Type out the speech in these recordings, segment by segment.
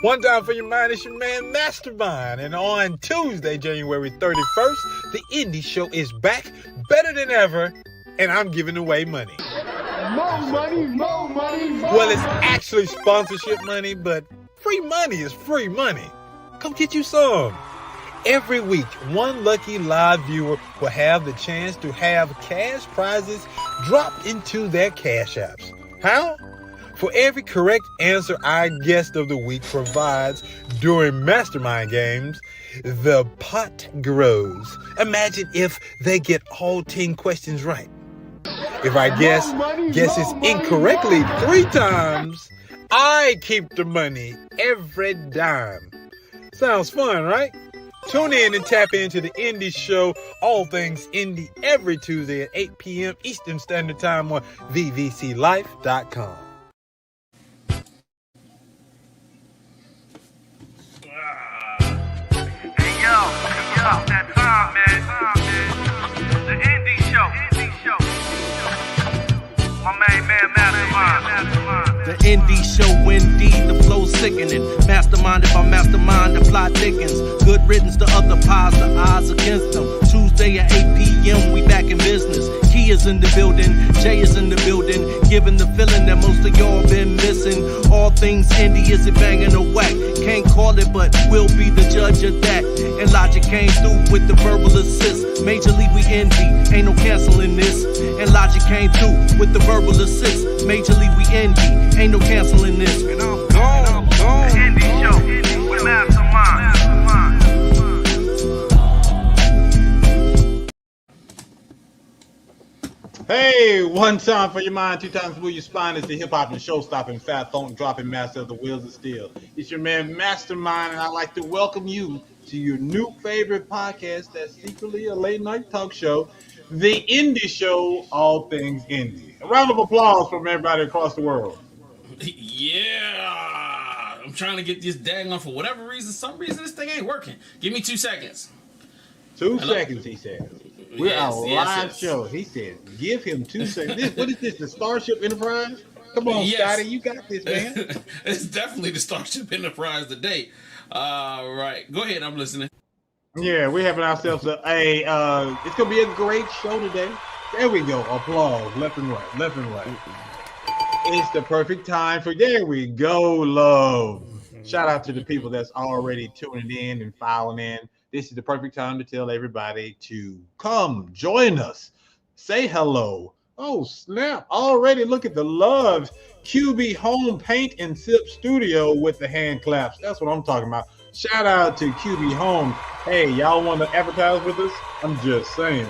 One time for your mind, it's your man Mastermind. And on Tuesday, January 31st, the Indie Show is back better than ever, and I'm giving away money. More money, more money, more Well, it's actually sponsorship money, but free money is free money. Come get you some. Every week, one lucky live viewer will have the chance to have cash prizes dropped into their cash apps. How? For every correct answer our guest of the week provides during Mastermind games, the pot grows. Imagine if they get all 10 questions right. If our guest guesses incorrectly 3 times, I keep the money every dime. Sounds fun, right? Tune in and tap into the Indie Show, all things indie, every Tuesday at 8 p.m. Eastern Standard Time on vvclife.com. That time, man. The Indie Show. My main man, Mastermind. The Indie Show, indeed, the flow sickening. Masterminded by Mastermind, the plot thickens. Good riddance to other pies, the odds against them. Tuesday at 8 p.m., we back in business. Key is in the building, Jay is in the building. Giving the feeling that most of y'all been missing. All things indie, is it banging or whack? Can't call it, but we'll be the judge of that. And Logic came through with the verbal assist. Majorly we envy, ain't no canceling this. And Logic came through with the verbal assist. Majorly we envy, ain't no canceling this. And I'm gone. The Indie Show with Mastermind. Hey, one time for your mind, 2 times for your spine. Is the hip-hop and show-stopping, fat-phone-dropping master of the wheels of steel. It's your man Mastermind, and I'd like to welcome you to your new favorite podcast that's secretly a late-night talk show, The Indie Show, all things indie. A round of applause from everybody across the world. Yeah, I'm trying to get this dang on for whatever reason. Some reason this thing ain't working. Give me 2 seconds. 2 seconds, he said. We're Yes, a yes, live yes. show. He said, give him 2 seconds. What is this, the Starship Enterprise? Come on, Yes. Scotty, you got this, man. It's definitely the Starship Enterprise today. All right, go ahead. I'm listening. Yeah, we're having ourselves it's gonna be a great show today. There we go. Applause, left and right, left and right. It's the perfect time for there we go, love. Shout out to the people that's already tuning in and filing in. This is the perfect time to tell everybody to come join us. Say hello. Oh, snap. Already look at the love. QB Home Paint and Sip Studio with the hand claps. That's what I'm talking about. Shout out to QB Home. Hey, y'all want to advertise with us? I'm just saying.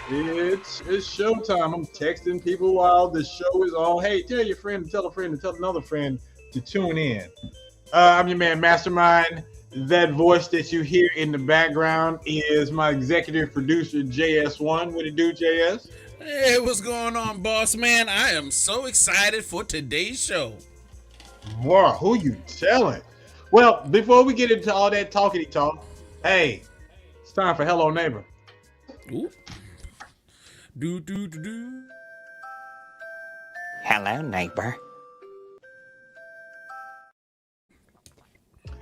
It's showtime. I'm texting people while the show is on. Hey, tell your friend to tell a friend to tell another friend to tune in. I'm your man Mastermind. That voice that you hear in the background is my executive producer, JS1. What it do, JS? Hey, what's going on, boss man? I am so excited for today's show. Wow, who you telling? Well, before we get into all that talkity talk, hey, it's time for Hello Neighbor. Ooh. Do. Hello, neighbor.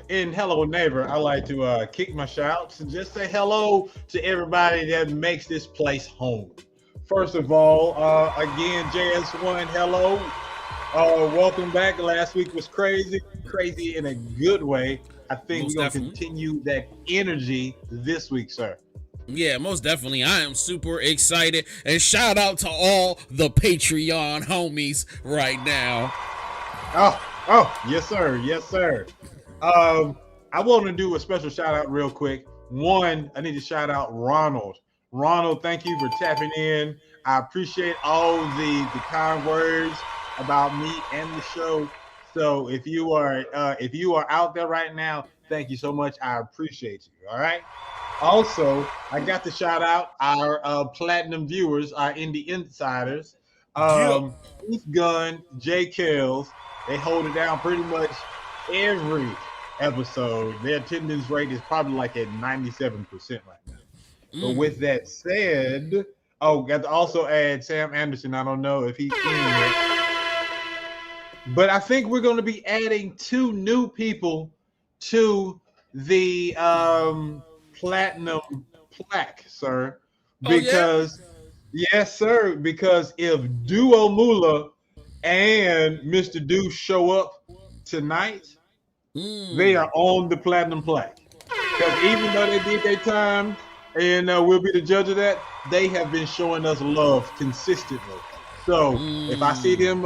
In Hello Neighbor, I like to kick my shouts and just say hello to everybody that makes this place home. First of all, again, JS1, hello. Welcome back. Last week was crazy in a good way. I think Most we're going to definitely. continue that energy this week, sir. Yeah, most definitely. I am super excited. And shout out to all the Patreon homies right now. Oh, yes, sir. Yes, sir. I want to do a special shout out real quick. One, I need to shout out Ronald. Ronald, thank you for tapping in. I appreciate all the kind words about me and the show. So if you are out there right now, thank you so much. I appreciate you. All right. Also, I got to shout out our platinum viewers, our indie insiders. Keith Gunn, Jay Kells, they hold it down pretty much every episode. Their attendance rate is probably like at 97% right now. But with that said, got to also add Sam Anderson. I don't know if he's in yet. But I think we're going to be adding 2 new people to the platinum plaque, sir. Oh yeah. Because yes, sir. Because if Duo Mula and Mr. Do show up tonight, they Mm. are on the platinum plaque. Because even though they did their time, and we'll be the judge of that, they have been showing us love consistently. So if I see them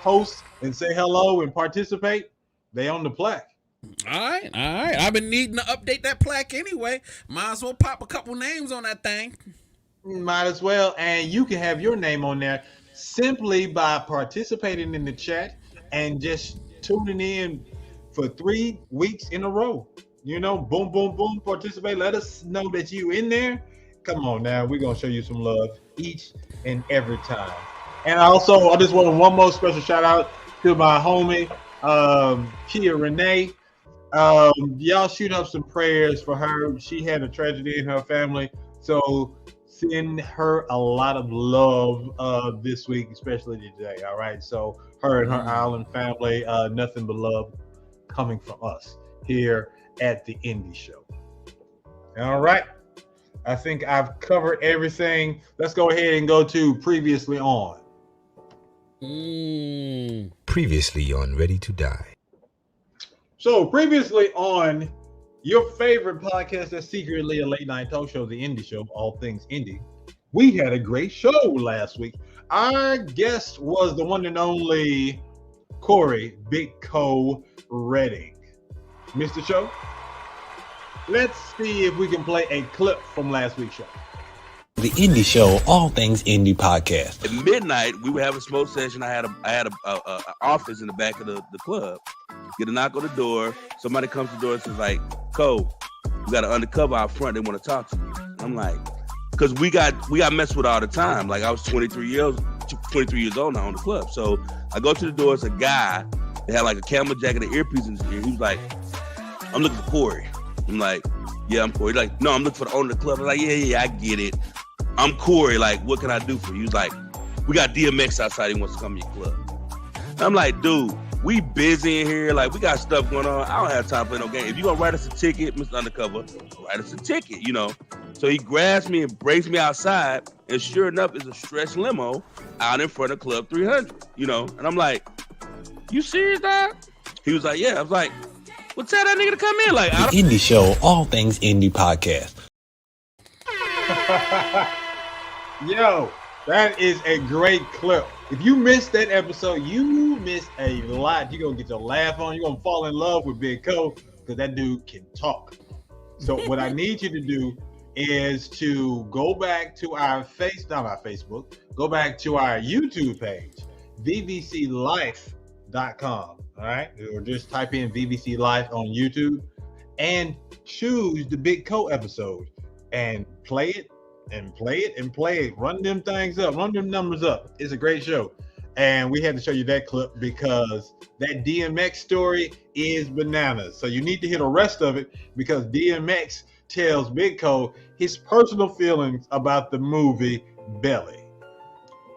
host and say hello and participate, they on the plaque. All right, all right. I've been needing to update that plaque anyway. Might as well pop a couple names on that thing. Might as well. And you can have your name on there simply by participating in the chat and just tuning in for 3 weeks in a row. You know, boom, boom, boom, participate. Let us know that you in there. Come on now. We're going to show you some love each and every time. And also, I just want one more special shout out to my homie, Kia Renee. Y'all shoot up some prayers for her. She had a tragedy in her family. So send her a lot of love this week, especially today. All right. So her and her island family, nothing but love coming from us here at the Indie Show. All right. I think I've covered everything. Let's go ahead and go to previously on. Previously on Ready to Die. So previously on your favorite podcast that's secretly a late night talk show, the Indie Show, all things indie. We had a great show last week. Our guest was the one and only Corey Big Co Redding. Mr. Show, let's see if we can play a clip from last week's show. The Indie Show, all things indie podcast. At midnight, we would have a smoke session. I had a office in the back of the club. Get a knock on the door. Somebody comes to the door and says like, "Cole, we got an undercover out front. They want to talk to you." I'm like, because we got messed with all the time. Like I was 23 years old now on the club. So I go to the door. It's a guy that had like a camel jacket and earpiece in his ear. He was like, "I'm looking for Corey." I'm like, "Yeah, I'm Corey." He's like, "No, I'm looking for the owner of the club." I'm like, yeah, I get it. I'm Corey. Like, what can I do for you? He was like, "We got DMX outside. He wants to come to your club." And I'm like, "Dude, we busy in here. Like, we got stuff going on. I don't have time to play no game. If you gonna write us a ticket, Mr. Undercover, write us a ticket, you know." So he grabs me and breaks me outside, and sure enough, it's a stretch limo out in front of Club 300, you know. And I'm like, "You serious, dog?" He was like, "Yeah." I was like, "Well, tell that nigga to come in." Like, The Indie Show, all things indie podcast. Yo, that is a great clip. If you missed that episode, you missed a lot. You're going to get your laugh on. You're going to fall in love with Big Co because that dude can talk. So what I need you to do is to go back to our Facebook, go back to our YouTube page, vvclife.com. All right, or just type in VVC Life on YouTube and choose the Big Co episode and play it and play it and play it. Run them things up, run them numbers up. It's a great show. And we had to show you that clip because that DMX story is bananas. So you need to hear the rest of it because DMX tells Big Co his personal feelings about the movie Belly.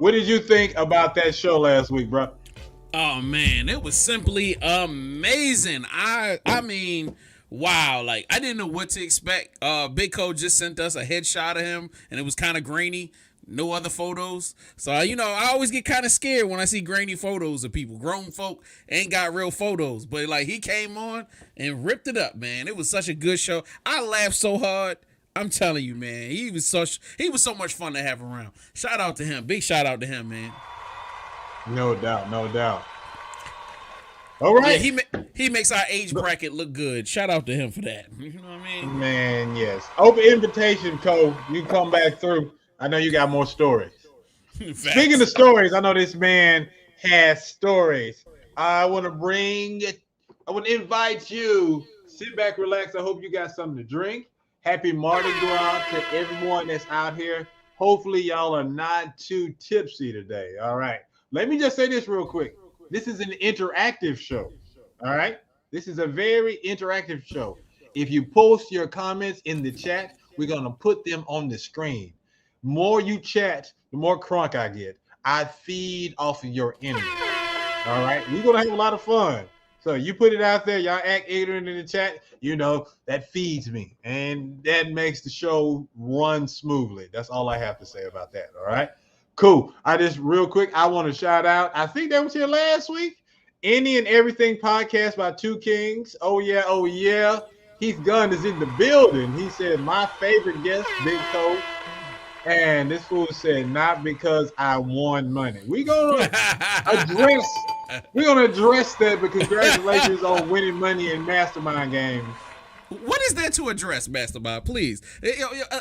What did you think about that show last week, bro? Oh man, it was simply amazing. I mean, wow, like I didn't know what to expect. Big Co just sent us a headshot of him and it was kind of grainy. No other photos. So, you know, I always get kind of scared when I see grainy photos of people. Grown folk ain't got real photos. But like he came on and ripped it up, man. It was such a good show. I laughed so hard. I'm telling you, man. He was so much fun to have around. Shout out to him. Big shout out to him, man. No doubt, no doubt. All right. Yeah, he makes our age bracket look good. Shout out to him for that. You know what I mean? Man, yes. Open invitation, Cole. You come back through. I know you got more stories. Speaking of stories, I know this man has stories. I want to invite you. Sit back, relax. I hope you got something to drink. Happy Mardi Gras to everyone that's out here. Hopefully, y'all are not too tipsy today. All right. Let me just say this real quick. This is an interactive show. All right. This is a very interactive show. If you post your comments in the chat, we're going to put them on the screen. More you chat, the more crunk I get. I feed off of your energy. All right, we're gonna have a lot of fun. So you put it out there, y'all act ignorant in the chat. You know that feeds me, and that makes the show run smoothly. That's all I have to say about that. All right, cool. I just real quick, I want to shout out. I think that was here last week. Any and Everything podcast by Two Kings. Oh yeah, oh yeah. Heath Gunn is in the building. He said my favorite guest, Big Coach. And this fool said, not because I won money. We're gonna address that, but congratulations on winning money in mastermind games. What is that to address, Mastermind? Please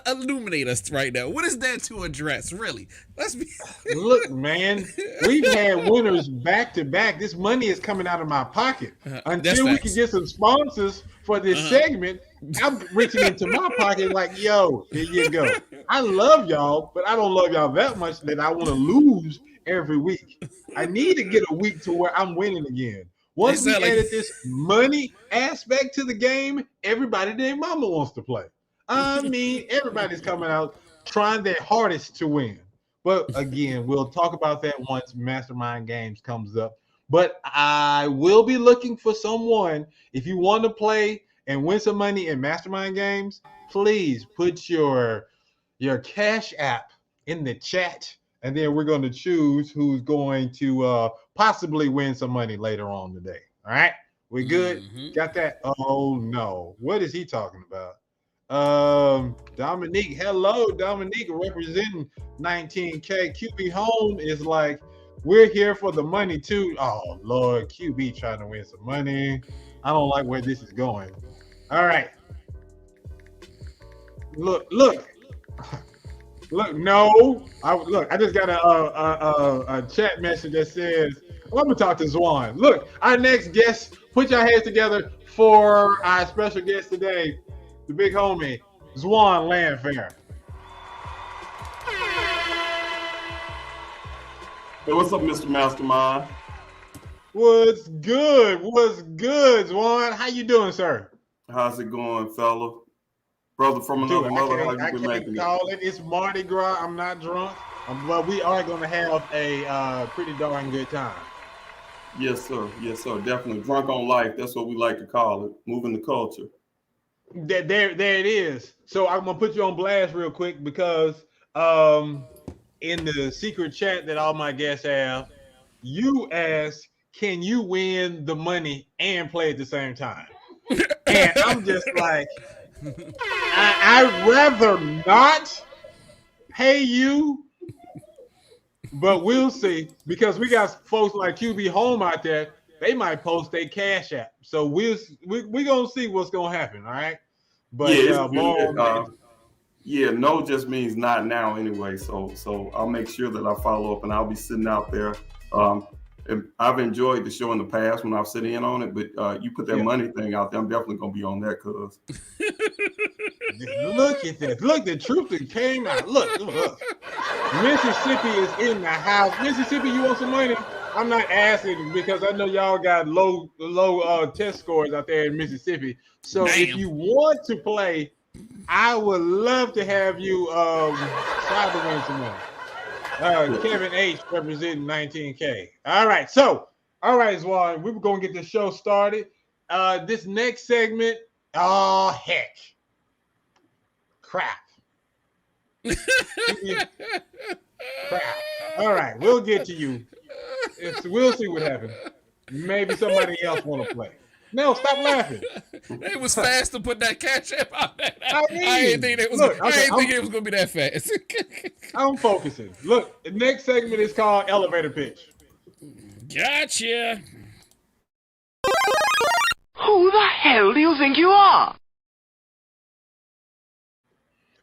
illuminate us right now. What is that to address? Really? Let's be. Look, man, we've had winners back to back. This money is coming out of my pocket. Until we can get some sponsors for this segment, I'm reaching into my pocket like, yo, here you go. I love y'all, but I don't love y'all that much that I want to lose every week. I need to get a week to where I'm winning again. Once we added this money aspect to the game, everybody their mama wants to play. I mean, everybody's coming out trying their hardest to win. But again, we'll talk about that once Mastermind Games comes up. But I will be looking for someone. If you want to play and win some money in Mastermind Games, please put your Cash App in the chat. And then we're going to choose who's going to possibly win some money later on today. All right? We good? Got that? Oh, no. What is he talking about? Dominique. Hello, Dominique, representing 19K. QB Home is like, we're here for the money, too. Oh, Lord. QB trying to win some money. I don't like where this is going. All right. Look. Look, no. I just got a chat message that says, well, I'm going to talk to Zwan. Look, our next guest, put your hands together for our special guest today, the big homie, Zwan Landfair. Hey, what's up, Mr. Mastermind? What's good, Zwan? How you doing, sir? How's it going, fella? Brother from another mother, how you been making it? It's Mardi Gras. I'm not drunk, but we are going to have a pretty darn good time. Yes, sir. Yes, sir. Definitely. Drunk on life. That's what we like to call it. Moving the culture. There it is. So I'm going to put you on blast real quick because in the secret chat that all my guests have, you asked, can you win the money and play at the same time? And I'm just like, I'd rather not pay you, but we'll see, because we got folks like QB Home out there. They might post their Cash App, so we're gonna see what's gonna happen. All right, but no just means not now anyway. So I'll make sure that I follow up, and I'll be sitting out there. And I've enjoyed the show in the past when I've sit in on it, but you put that money thing out there, I'm definitely gonna be on that, cuz. Look at this. Look, the truth that came out. Look. Mississippi is in the house. Mississippi, you want some money? I'm not asking because I know y'all got low test scores out there in Mississippi. So if you want to play, I would love to have you try to win some money. Kevin H representing 19K. All right, Zwan, we were gonna get the show started. This next segment, heck, crap. Crap. All right, we'll get to you. We'll see what happens. Maybe somebody else want to play. No, stop laughing. It was fast to put that Cash App out there. I didn't think it was. I didn't think it was gonna be that fast. I'm focusing. Look, the next segment is called Elevator Pitch. Gotcha. Who the hell do you think you are?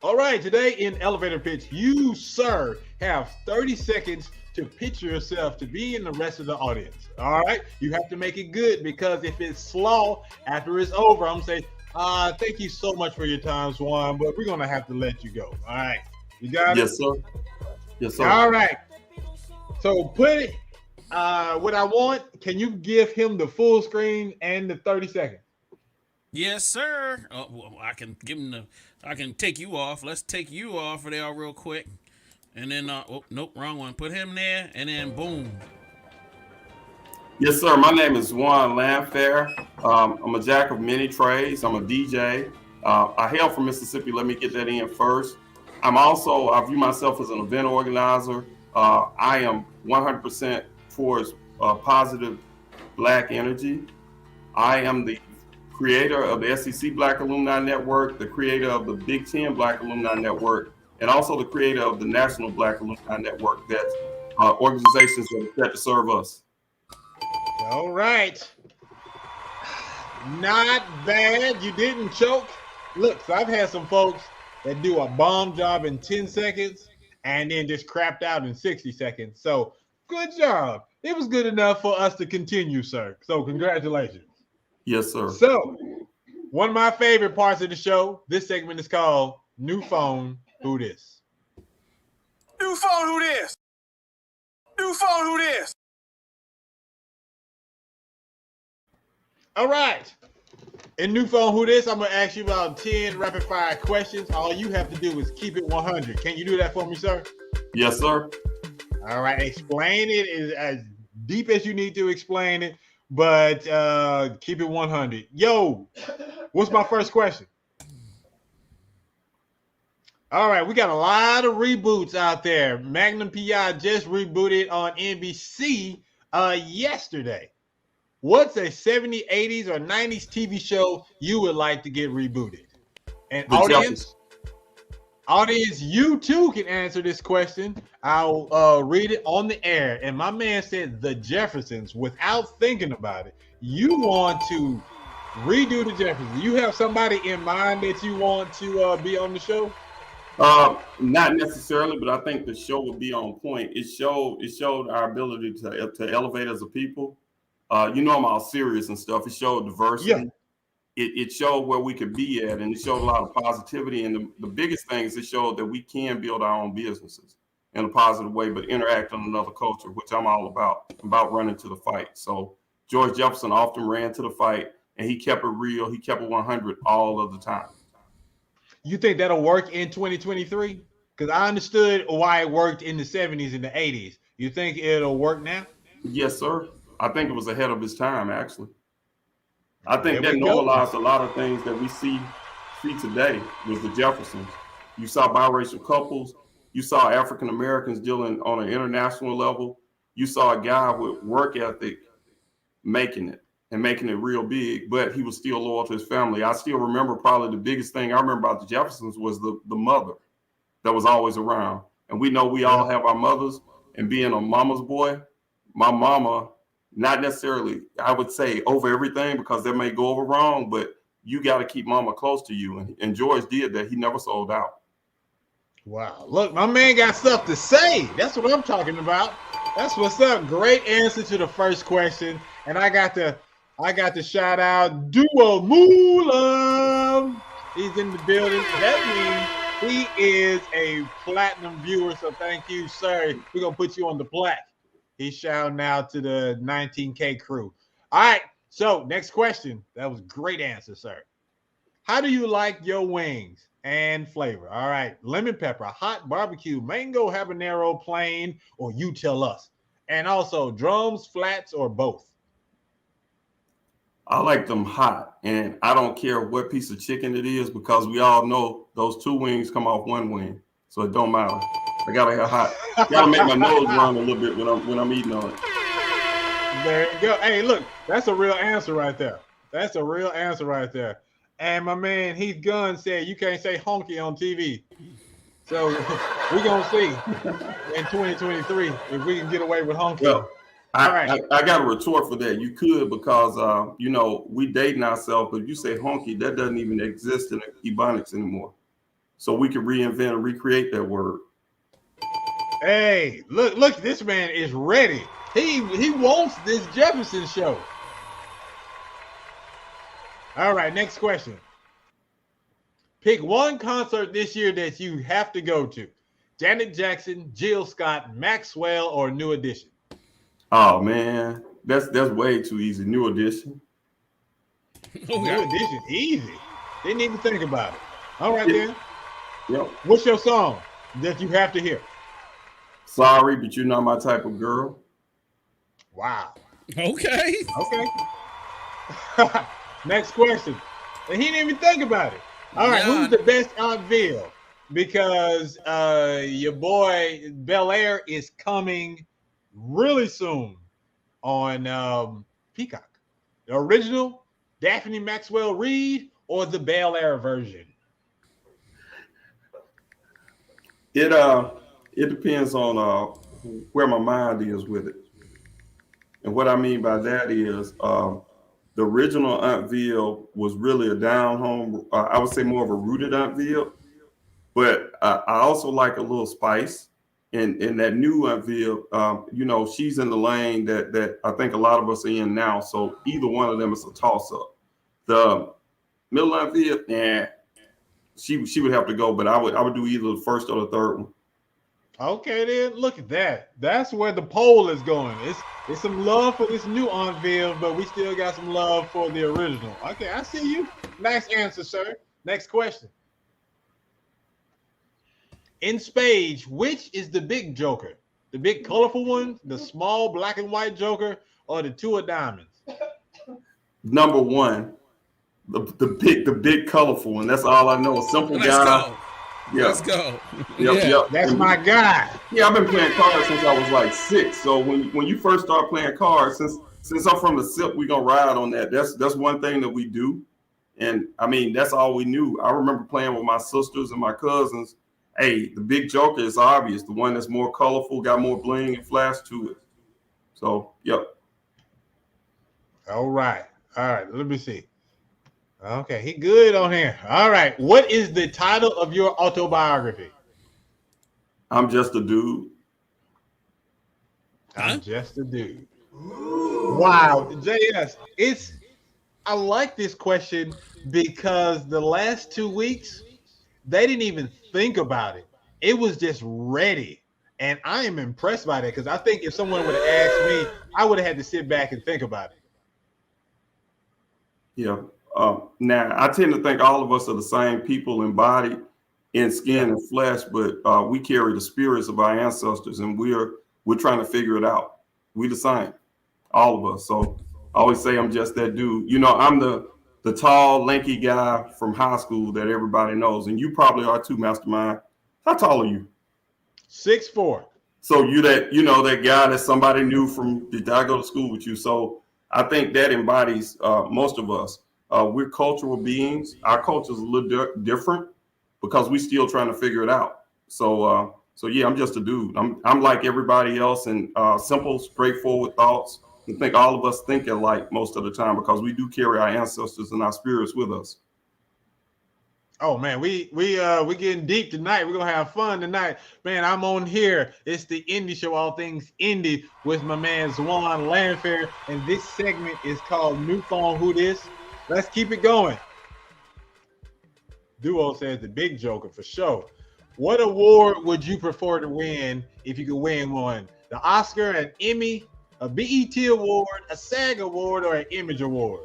All right, today in Elevator Pitch, you, sir, have 30 seconds to pitch yourself to be in the rest of the audience. All right, you have to make it good, because if it's slow after it's over, I'm saying, thank you so much for your time, Zwan, but we're gonna have to let you go. All right, you got it? Yes, sir. Yes, sir. All right. So put it. What I want, can you give him the full screen and the 30 seconds? Yes, sir. Oh, well, I can give him I can take you off. Let's take you off of there real quick. And then, nope, wrong one. Put him there, and then boom. Yes, sir. My name is Zwan Landfair. I'm a jack of many trades. I'm a DJ. I hail from Mississippi. Let me get that in first. I view myself as an event organizer. I am 100% towards positive Black energy. I am the creator of the SEC Black Alumni Network, the creator of the Big Ten Black Alumni Network, and also the creator of the National Black Alumni Network. That's organizations that are set to serve us. All right. Not bad. You didn't choke. Look, so I've had some folks that do a bomb job in 10 seconds and then just crapped out in 60 seconds. So good job. It was good enough for us to continue, sir. So congratulations. Yes, sir. So one of my favorite parts of the show, this segment is called New Phone, Who This? New phone, who this? New phone, who this? All right. In New Phone, Who This? I'm going to ask you about 10 rapid fire questions. All you have to do is keep it 100. Can you do that for me, sir? Yes, sir. All right. Explain it as deep as you need to explain it, but keep it 100. Yo, what's my first question? All right. We got a lot of reboots out there. Magnum PI just rebooted on NBC yesterday. What's a 70s, 80s, or 90s TV show you would like to get rebooted? And audience, you too can answer this question. I'll read it on the air. And my man said The Jeffersons without thinking about it. You want to redo The Jeffersons. You have somebody in mind that you want to be on the show? Not necessarily, but I think the show will be on point. It showed our ability to elevate as a people. I'm all serious and stuff. It showed diversity. Yeah. It showed where we could be at, and it showed a lot of positivity. And the biggest thing is it showed that we can build our own businesses in a positive way, but interact on another culture, which I'm all about running to the fight. So George Jefferson often ran to the fight, and he kept it real. He kept it 100 all of the time. You think that'll work in 2023? Because I understood why it worked in the 70s and the 80s. You think it'll work now? Yes, sir. I think it was ahead of his time, actually. I think that normalized a lot of things that we see today with the Jeffersons. You saw biracial couples. You saw African Americans dealing on an international level. You saw a guy with work ethic making it real big, but he was still loyal to his family. I still remember probably the biggest thing I remember about the Jeffersons was the mother that was always around. And we know we all have our mothers, and being a mama's boy, my mama, not necessarily, I would say, over everything, because that may go over wrong, but you got to keep mama close to you. And George did that. He never sold out. Wow. Look, my man got stuff to say. That's what I'm talking about. That's what's up. Great answer to the first question. And I got to shout out Duo Moolah. He's in the building. That means he is a platinum viewer. So thank you, sir. We're going to put you on the plaque. He's shouting out to the 19K crew. All right. So next question. That was a great answer, sir. How do you like your wings and flavor? All right. Lemon pepper, hot barbecue, mango habanero, plain, or you tell us. And also drums, flats, or both. I like them hot, and I don't care what piece of chicken it is, because we all know those two wings come off one wing, so it don't matter. I gotta have hot. Gotta make my nose run a little bit when I'm eating on it. There you go. Hey, look, that's a real answer right there. That's a real answer right there. And my man Heath Gunn said you can't say honky on TV. So we're gonna see in 2023 if we can get away with honky. Well, I got a retort for that. You could, because we dating ourselves, but if you say honky, that doesn't even exist in Ebonics anymore. So we can reinvent and recreate that word. Hey, look, this man is ready. He wants this Jefferson show. All right, next question. Pick one concert this year that you have to go to. Janet Jackson, Jill Scott, Maxwell, or New Edition? Oh man, that's way too easy. New Edition. New Edition, easy. Didn't even think about it. All right then. Yep. What's your song that you have to hear? Sorry, but you're not my type of girl. Wow. Okay. Okay. Next question. And he didn't even think about it. All right, Yeah. who's the best Aunt-ville? Because your boy Bel Air is coming really soon on Peacock. The original Daphne Maxwell Reed or the Bel Air version? It depends on where my mind is with it. And what I mean by that is the original Aunt-ville was really a down home, I would say more of a rooted Aunt-ville, but I also like a little spice. And that new Aunt-ville, she's in the lane that I think a lot of us are in now. So either one of them is a toss up. The middle Aunt-ville, she would have to go, but I would do either the first or the third one. Okay, then look at that. That's where the poll is going. It's some love for this new Aunt-ville, but we still got some love for the original. Okay, I see you. Nice answer, sir. Next question. In spades, which is the big joker? The big colorful one, the small black and white joker, or the two of diamonds? Number one, the big colorful one. That's all I know. A simple Let's guy. go. Yeah. Let's go. Yep. That's my guy. Yeah, I've been playing cards since I was like 6. So when you first start playing cards, since I'm from the SIP, we're gonna ride on that. That's one thing that we do. And I mean, that's all we knew. I remember playing with my sisters and my cousins. Hey, the big joker is obvious, the one that's more colorful, got more bling and flash to it. So, yep. All right. Let me see. Okay, he good on here. All right. What is the title of your autobiography? I'm just a dude. I'm just a dude. Wow, JS, I like this question because the last 2 weeks they didn't even think about it. It was just ready. And I am impressed by that because I think if someone would have asked me, I would have had to sit back and think about it. Yeah. Now, I tend to think all of us are the same people in body, in skin and flesh, but we carry the spirits of our ancestors, and we're trying to figure it out. We the same, all of us. So I always say I'm just that dude. I'm the tall, lanky guy from high school that everybody knows, and you probably are too, Mastermind. How tall are you? 6'4". So you that guy that somebody knew from, did I go to school with you? So I think that embodies most of us. We're cultural beings. Our culture is a little different because we're still trying to figure it out. So yeah, I'm just a dude. I'm like everybody else, and simple, straightforward thoughts. I think all of us think alike most of the time because we do carry our ancestors and our spirits with us. Oh man, we getting deep tonight. We're gonna have fun tonight, man. I'm on here. It's the Indie Show, all things indie, with my man Zwan Landfair, and this segment is called New Phone Who This. Let's keep it going. Duo says the big joker for sure. What award would you prefer to win if you could win one? The Oscar, an Emmy, a BET award, a SAG award, or an Image award?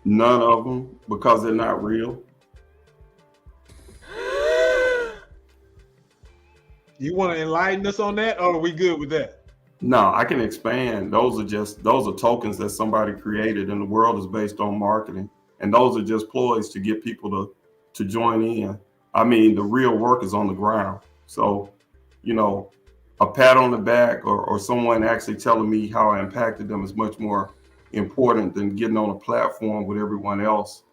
None of them, because they're not real. You want to enlighten us on that, or are we good with that? No, I can expand. Those are tokens that somebody created, and the world is based on marketing. And those are just ploys to get people to join in. I mean, the real work is on the ground. So, a pat on the back or someone actually telling me how I impacted them is much more important than getting on a platform with everyone else.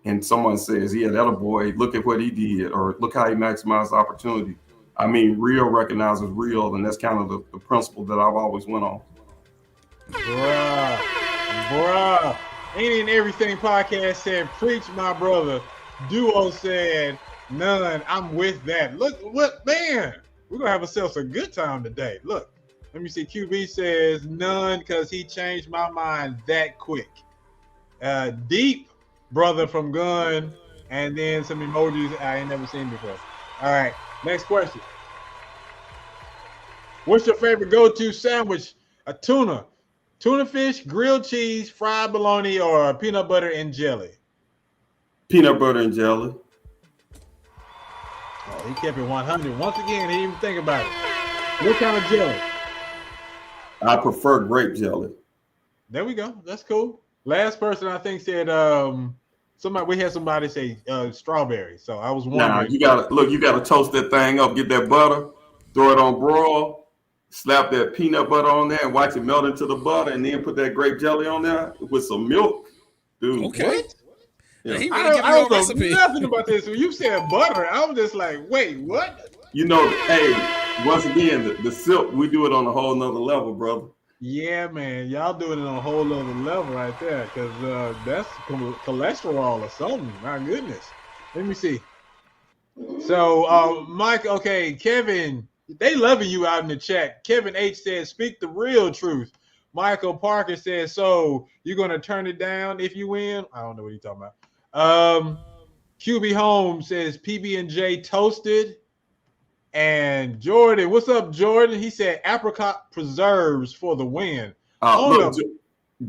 And someone says, yeah, that a boy, look at what he did, or look how he maximized opportunity. I mean, real recognizes real, and that's kind of the principle that I've always went on. Bruh. Any and Everything podcast said, preach, my brother. Duo said, none. I'm with that. Look, what, man, we're going to have ourselves a good time today. Look, let me see. QB says, none, because he changed my mind that quick. Deep, brother from Gun, and then some emojis I ain't never seen before. All right. Next question. What's your favorite go-to sandwich? A tuna fish, grilled cheese, fried bologna, or peanut butter and jelly? Peanut butter and jelly. Oh, he kept it 100. Once again, he didn't even think about it. What kind of jelly? I prefer grape jelly. There we go. That's cool. Last person I think said somebody. We had somebody say strawberry. So I was Now wondering. you gotta toast that thing up, get that butter, throw it on broil, slap that peanut butter on there, and watch it melt into the butter, and then put that grape jelly on there with some milk, dude. Okay. What? Yeah. He I really giving you don't a know recipe. nothing about this. When you said butter, I was just like, wait, what? You know, hey, once again, the silk, we do it on a whole nother level, brother. Yeah, man, y'all doing it on a whole other level right there, because that's cholesterol or something. My goodness. Let me see. So, Mike, okay, Kevin, they loving you out in the chat. Kevin H says, speak the real truth. Michael Parker says, so you're going to turn it down if you win? I don't know what he's talking about. QB Holmes says, PB&J toasted. And Jordan, what's up, Jordan? He said apricot preserves for the win. Look,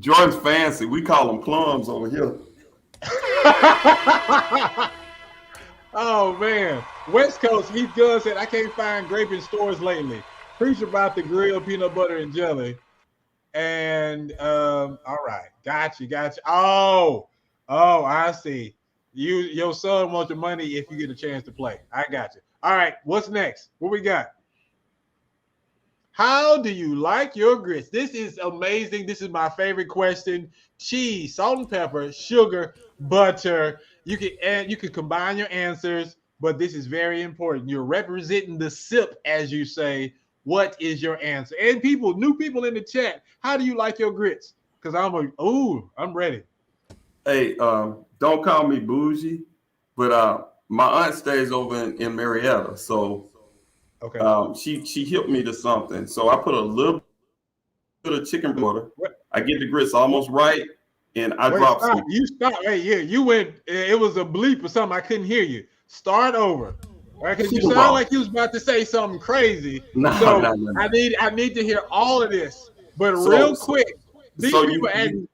Jordan's fancy. We call them plums over here. Oh, man. West Coast, Heath Gunn said, I can't find grape in stores lately. Preach about the grilled peanut butter and jelly. And, all right. Got you. Oh, I see. Your son wants your money if you get a chance to play. I got you. All right, what's next? What we got? How do you like your grits? This is amazing. This is my favorite question. Cheese, salt and pepper, sugar, butter. You can combine your answers, but this is very important. You're representing the sip, as you say. What is your answer? And new people in the chat, how do you like your grits? Because I'm ready. Hey, don't call me bougie, but my aunt stays over in Marietta, so okay. She helped me to something. So I put a little bit of chicken butter. I get the grits almost right, and I drop some. You stop. Hey, yeah, you went. It was a bleep or something. I couldn't hear you. Start over. All right, because you sound like you was about to say something crazy. No. I need to hear all of this, but real quick. These people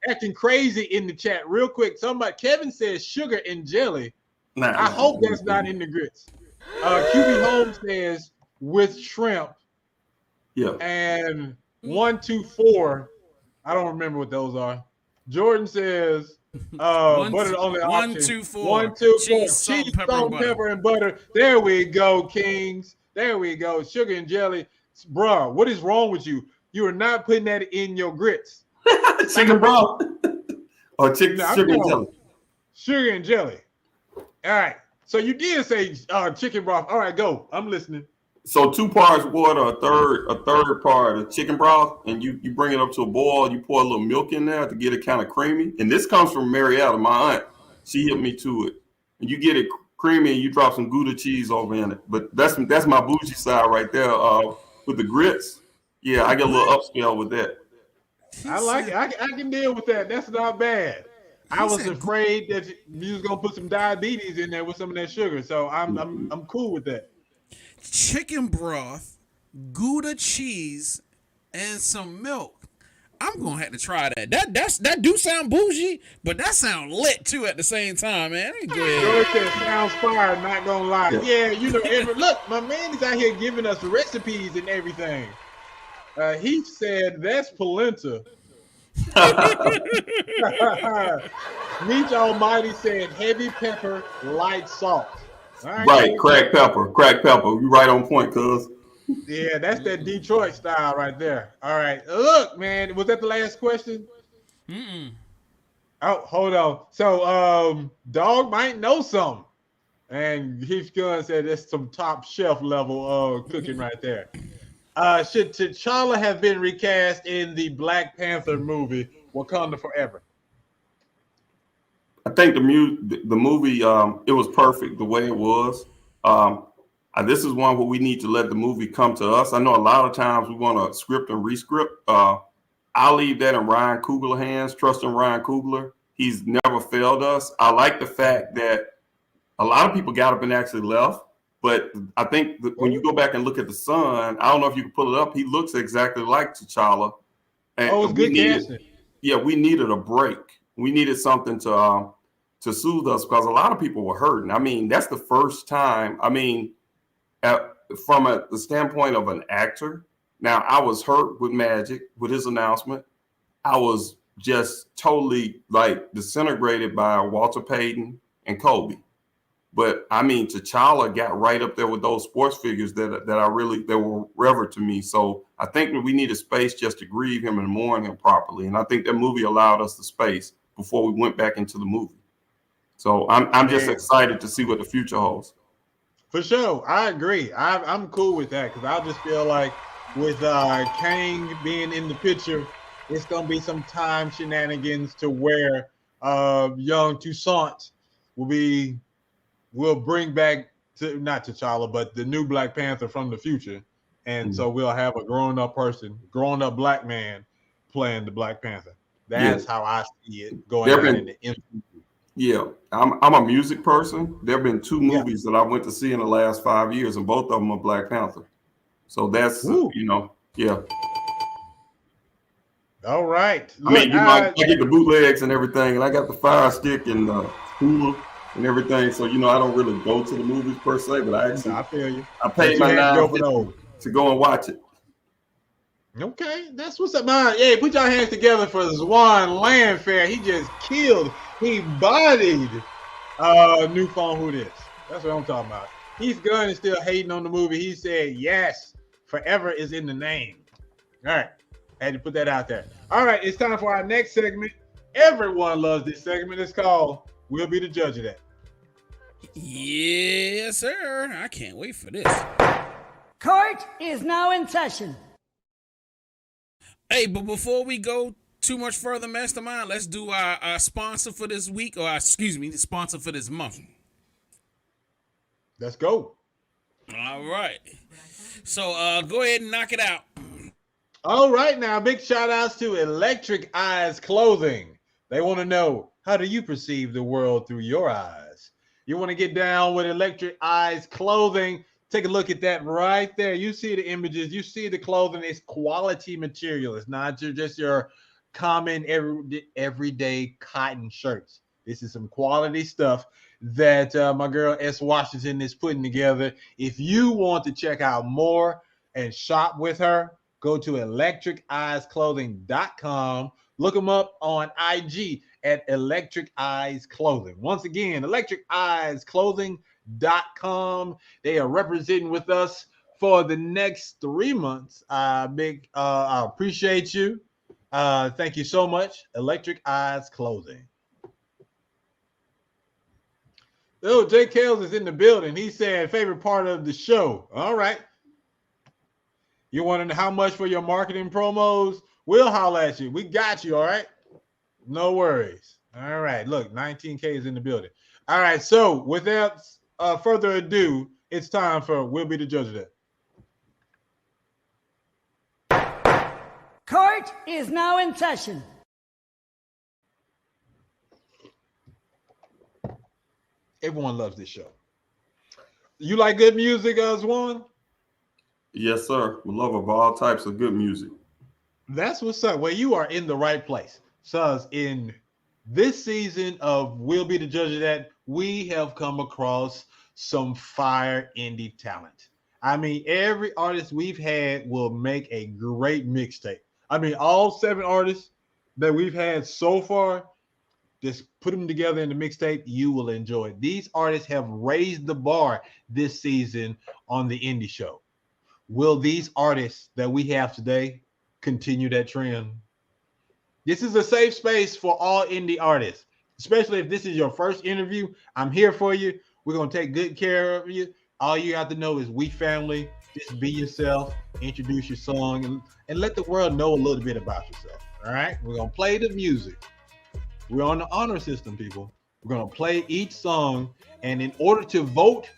acting crazy in the chat. Real quick, Kevin says sugar and jelly. I hope that's not in the grits. QB Holmes says with shrimp. Yeah. And 1, 2, 4. I don't remember what those are. Jordan says butter only 1, 2, 4. 1, 2, 4. Cheese, salt, pepper, and butter. There we go, Kings. There we go. Sugar and jelly. Bruh, what is wrong with you? You are not putting that in your grits. Chicken broth. Or sugar and jelly. Sugar and jelly. All right. So you did say chicken broth. All right, go. I'm listening. So 2 parts water, a third part of chicken broth, and you bring it up to a boil. You pour a little milk in there to get it kind of creamy. And this comes from Marietta, my aunt. She helped me to it. And you get it creamy, and you drop some Gouda cheese over in it. But that's my bougie side right there. With the grits, yeah, I get a little upscale with that. I like it. I can deal with that. That's not bad. I was afraid that you was gonna put some diabetes in there with some of that sugar, so I'm cool with that. Chicken broth, Gouda cheese, and some milk. I'm gonna have to try that. That do sound bougie, but that sound lit too at the same time, man. That sounds fire. Not gonna lie. Yeah, look, my man is out here giving us recipes and everything. He said that's polenta. Meech Almighty said heavy pepper, light salt. Right, cracked pepper. You right on point, cuz. Yeah, that's that Detroit style right there. All right, look, man, was that the last question? Oh, hold on. So, Dog might know something, and Heath Gunn said that's some top shelf level cooking right there. Should T'Challa have been recast in the Black Panther movie Wakanda Forever? I think the movie it was perfect the way it was. This is one where we need to let the movie come to us. I know a lot of times we want to script and rescript. I'll leave that in Ryan Coogler's hands. Trust in Ryan Coogler. He's never failed us. I like the fact that a lot of people got up and actually left. But I think that when you go back and look at the son, I don't know if you can pull it up. He looks exactly like T'Challa. And it's good casting. Yeah, we needed a break. We needed something to soothe us because a lot of people were hurting. I mean, that's the first time. I mean, from the standpoint of an actor. Now, I was hurt with Magic with his announcement. I was just totally like disintegrated by Walter Payton and Kobe. But I mean, T'Challa got right up there with those sports figures that were revered to me. So I think that we need a space just to grieve him and mourn him properly. And I think that movie allowed us the space before we went back into the movie. So I'm just excited to see what the future holds. For sure, I agree. I'm cool with that because I just feel like with Kang being in the picture, it's gonna be some time shenanigans to where young Toussaint will bring back not T'Challa, but the new Black Panther from the future, and so we'll have a grown-up black man playing the Black Panther. That's how I see it going on in the MCU. Yeah, I'm a music person. There have been 2 movies that I went to see in the last 5 years, and both of them are Black Panther. So that's yeah. All right. Look, I get the bootlegs and everything, and I got the Fire Stick and Hulu and everything. So I don't really go to the movies per se, but I feel you. I paid my $9 to go and watch it. Okay, that's what's up, man. Hey, put your hands together for Zwan Landfair. He just killed. He bodied New Phone Who This. That's what I'm talking about. He's Gunn is still hating on the movie. He said, yes, forever is in the name. All right, had to put that out there. All right, it's time for our next segment. Everyone loves this segment. It's called We'll Be the Judge of That. Yes, sir. I can't wait for this. Court is now in session. Hey, but before we go too much further, Mastermind, let's do our sponsor for this week, or the sponsor for this month. Let's go. All right. So go ahead and knock it out. All right, now big shout outs to Electric Eyes Clothing. They want to know, how do you perceive the world through your eyes? You want to get down with Electric Eyes Clothing? Take a look at that right there. You see the images. You see the clothing. It's quality material. It's not just your common everyday cotton shirts. This is some quality stuff that my girl S. Washington is putting together. If you want to check out more and shop with her, go to electriceyesclothing.com. Look them up on IG at Electric Eyes Clothing. Once again, electriceyesclothing.com. They are representing with us for the next 3 months. I appreciate you. Thank you so much. Electric Eyes Clothing. Oh, Jay Kales is in the building. He said favorite part of the show. All right. You want to know how much for your marketing promos? We'll holler at you. We got you. All right. No worries. All right. Look, 19K is in the building. All right. So without further ado, it's time for We'll Be the Judge of That. Court is now in session. Everyone loves this show. You like good music, Zwan? Yes, sir. We love of all types of good music. That's what's up. Well, you are in the right place. So in this season of We'll Be the Judge of That, we have come across some fire indie talent. I mean, every artist we've had will make a great mixtape. I mean, all 7 artists that we've had so far, just put them together in the mixtape, you will enjoy it. These artists have raised the bar this season on the indie show. Will these artists that we have today continue that trend? This is a safe space for all indie artists, especially if this is your first interview. I'm here for you. We're going to take good care of you. All you have to know is we family. Just be yourself, introduce your song, and let the world know a little bit about yourself. All right? We're going to play the music. We're on the honor system, people. We're going to play each song, and in order to vote,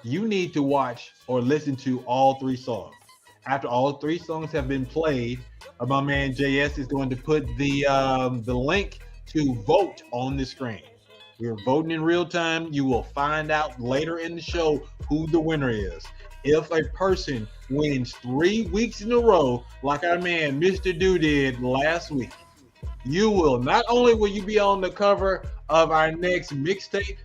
you need to watch or listen to all 3 songs. After all 3 songs have been played, my man JS is going to put the link to vote on the screen. We're voting in real time. You will find out later in the show who the winner is. If a person wins 3 weeks in a row, like our man Mr. Do did last week, you will not only will you be on the cover of our next mixtape,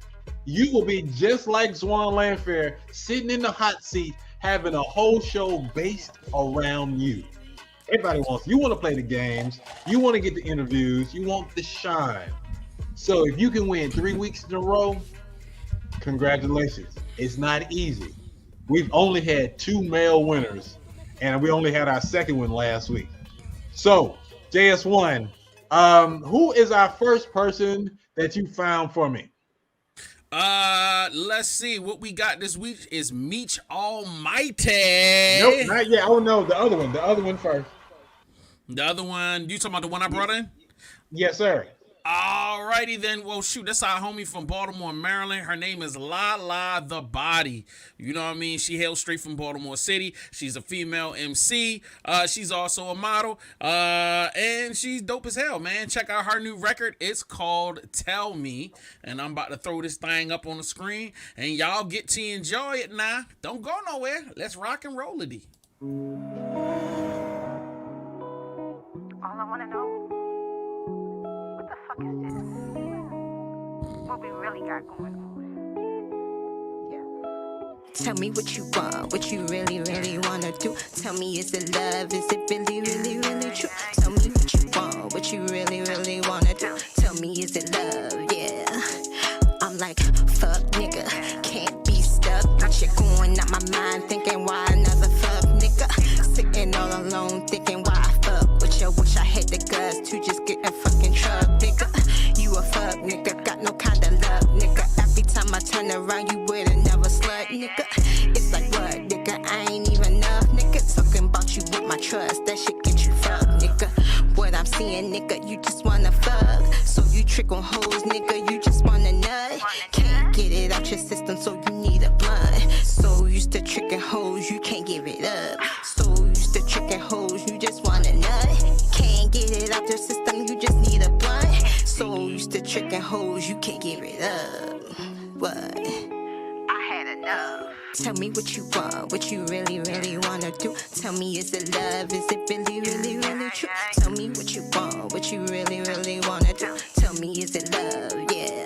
you will be just like Zwan Landfair, sitting in the hot seat, having a whole show based around you. Everybody wants. You want to play the games. You want to get the interviews. You want the shine. So if you can win 3 weeks in a row, congratulations. It's not easy. We've only had 2 male winners, and we only had our second one last week. So, JS1, who is our first person that you found for me? Let's see. What we got this week is Meech Almighty. Nope, not yet. Oh no, the other one first. The other one, you talking about the one I brought in? Yes, sir. Alrighty then. Well, shoot, that's our homie from Baltimore, Maryland. Her name is La the Body. You know what I mean? She hails straight from Baltimore City. She's a female MC. She's also a model. And she's dope as hell, man. Check out her new record. It's called Tell Me. And I'm about to throw this thing up on the screen. And y'all get to enjoy it now. Don't go nowhere. Let's rock and roll it. All I want to know, what the fuck is this? What we really got going on? Yeah. Tell me what you want, what you really, really wanna do. Tell me, is it love? Is it really, really, really true? Tell me what you want, what you really, really wanna do. Tell me, is it love? Yeah. I'm like, fuck nigga, can't be stuck. Got shit going out my mind, thinking why another fuck nigga. Sitting all alone, thinking why I fuck with you. Wish I had the guts to just get a fucking truck, nigga. You a fuck nigga, got no kind of love, nigga. Every time I turn around, you with another slut, nigga. It's like what, nigga? I ain't even enough, nigga. Talking about you with my trust, that shit get you fucked, nigga. What I'm seeing, nigga, you just wanna fuck. So you trick on hoes, nigga, you just wanna nut. Can't get it out your system, so you need a blunt. So used to tricking hoes, you can't give it up. So used to tricking hoes, you just wanna nut. Can't get it out your system, you just need a blunt. So used to tricking hoes, you can't give it up. What? I had enough. Tell me what you want, what you really, really wanna do. Tell me, is it love? Is it really, really, really true? Tell me what you want, what you really, really wanna do. Tell me, is it love? Yeah.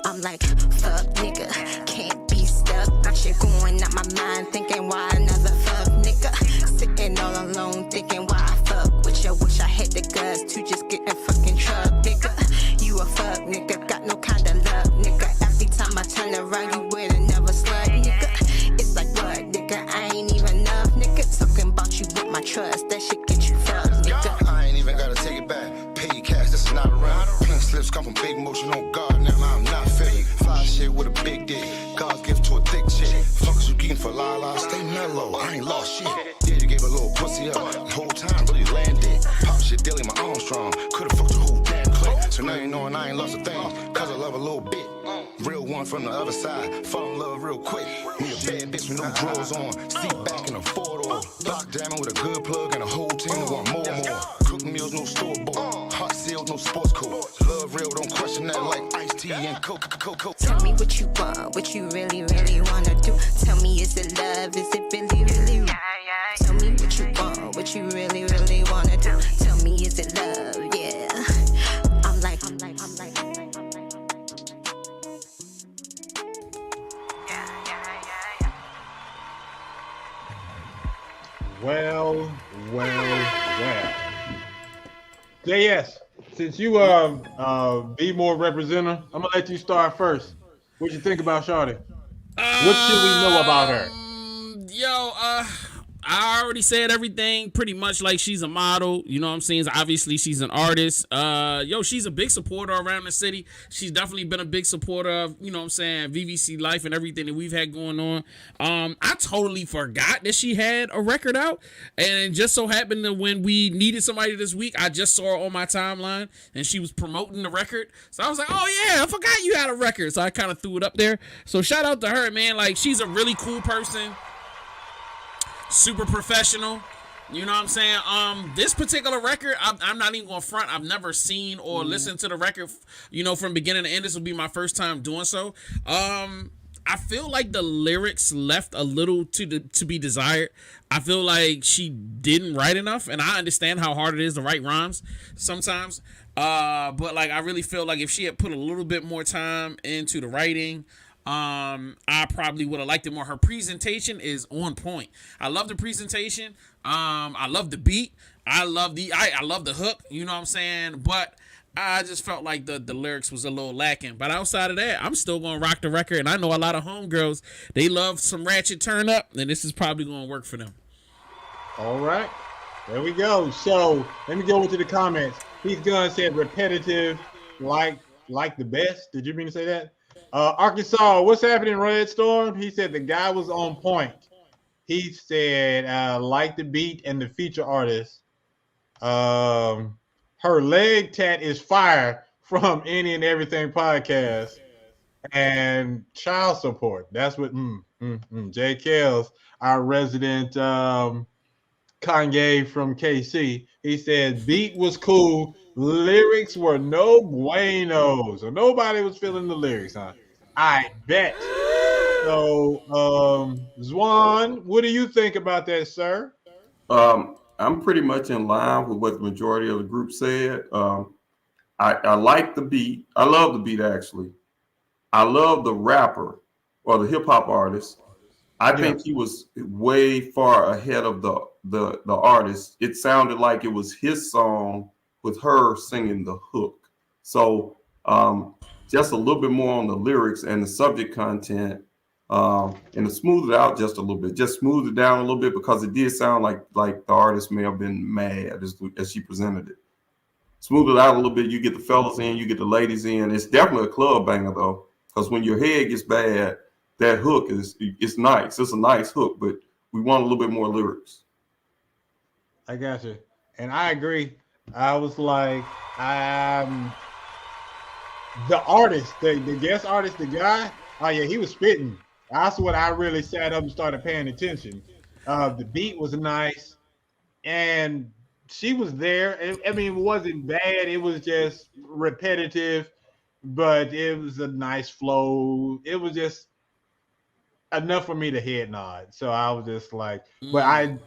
I'm like, fuck nigga, can't be stuck. Got shit going out my mind, thinking why another fuck nigga. Sitting all alone, thinking why I fuck with you. Wish I had the guts to just get a fucking truck, nigga. You a fuck nigga, got no kind of love, nigga. Every time I turn around, you with another slut, nigga. It's like what, nigga? I ain't even enough, nigga. Talking about you with my trust, that shit get you fucked, nigga. I ain't even gotta take it back. Pay cash, this is not around. Pink slips come from big motion on guard, now I'm not fitting. Fly shit with a big dick. God's gift to a thick chick. Fuckers you geeking for la stay mellow. I ain't lost shit. Yeah, you gave a little pussy up. The whole time really landed. Pop shit daily, my Armstrong. Could've fucked your whole damn clique. So now you knowing I ain't lost a thing. Cause I love a little bit. Real one from the other side. Fall in love real quick. Me a bad bitch with no drawers on. Seat back in a 4-door. Block jamming with a good plug and a whole team that want more. Cook meals, no store bought. Hot seals, no sports coat. Love real, don't question that like iced tea and Coke. Tell me what you want, what you really, really wanna do. Tell me, is it love? Is it really, really real? Tell me what you want, what you really, really wanna do. Tell me, is it love? Yeah. I'm like. Well. JS, since you be more representative, I'm gonna let you start first. What you think about Shawty? What should we know about her? I already said everything pretty much. Like, she's a model, you know what I'm saying? Obviously she's an artist. She's a big supporter around the city. She's definitely been a big supporter of, you know what I'm saying, VVC life and everything that we've had going on. I totally forgot that she had a record out, and it just so happened that when we needed somebody this week, I just saw her on my timeline and she was promoting the record. So I was like, oh yeah, I forgot you had a record. So I kind of threw it up there. So shout out to her, man. Like, she's a really cool person. Super professional, you know what I'm saying? This particular record, I'm not even gonna front. I've never seen or listened to the record, you know, from beginning to end. This will be my first time doing so. I feel like the lyrics left a little to be desired. I feel like she didn't write enough, and I understand how hard it is to write rhymes sometimes. But like, I really feel like if she had put a little bit more time into the writing, I probably would have liked it more. Her presentation is on point. I love the presentation. I love the beat. I love the hook. You know what I'm saying? But I just felt like the lyrics was a little lacking. But outside of that, I'm still gonna rock the record. And I know a lot of homegirls, they love some ratchet turn up, and this is probably gonna work for them. All right. There we go. So let me go into the comments. Heath Gunn said repetitive, like the best. Did you mean to say that? Arkansas, what's happening, Red Storm? He said the guy was on point. He said, like the beat and the feature artist. Her leg tat is fire from Any and Everything podcast. And child support. That's what Jay Kells, our resident Kanye from KC. He said beat was cool. Lyrics were no bueno. So nobody was feeling the lyrics, huh? I bet. So, Zwan, what do you think about that, sir? I'm pretty much in line with what the majority of the group said. I like the beat. I love the beat, actually. I love the rapper or the hip hop artist. I think he was way far ahead of the artist. It sounded like it was his song with her singing the hook. So just a little bit more on the lyrics and the subject content, and to smooth it out just a little bit. Just smooth it down a little bit because it did sound like the artist may have been mad as she presented it. Smooth it out a little bit. You get the fellas in, you get the ladies in. It's definitely a club banger though, because when your head gets bad, that hook it's nice. It's a nice hook, but we want a little bit more lyrics. I got you. And I agree. I was like, the artist, the guest artist, the guy, oh yeah, he was spitting. That's what I really sat up and started paying attention. The beat was nice, and she was there. I mean, it wasn't bad. It was just repetitive, but it was a nice flow. It was just enough for me to head nod. So I was just like, but I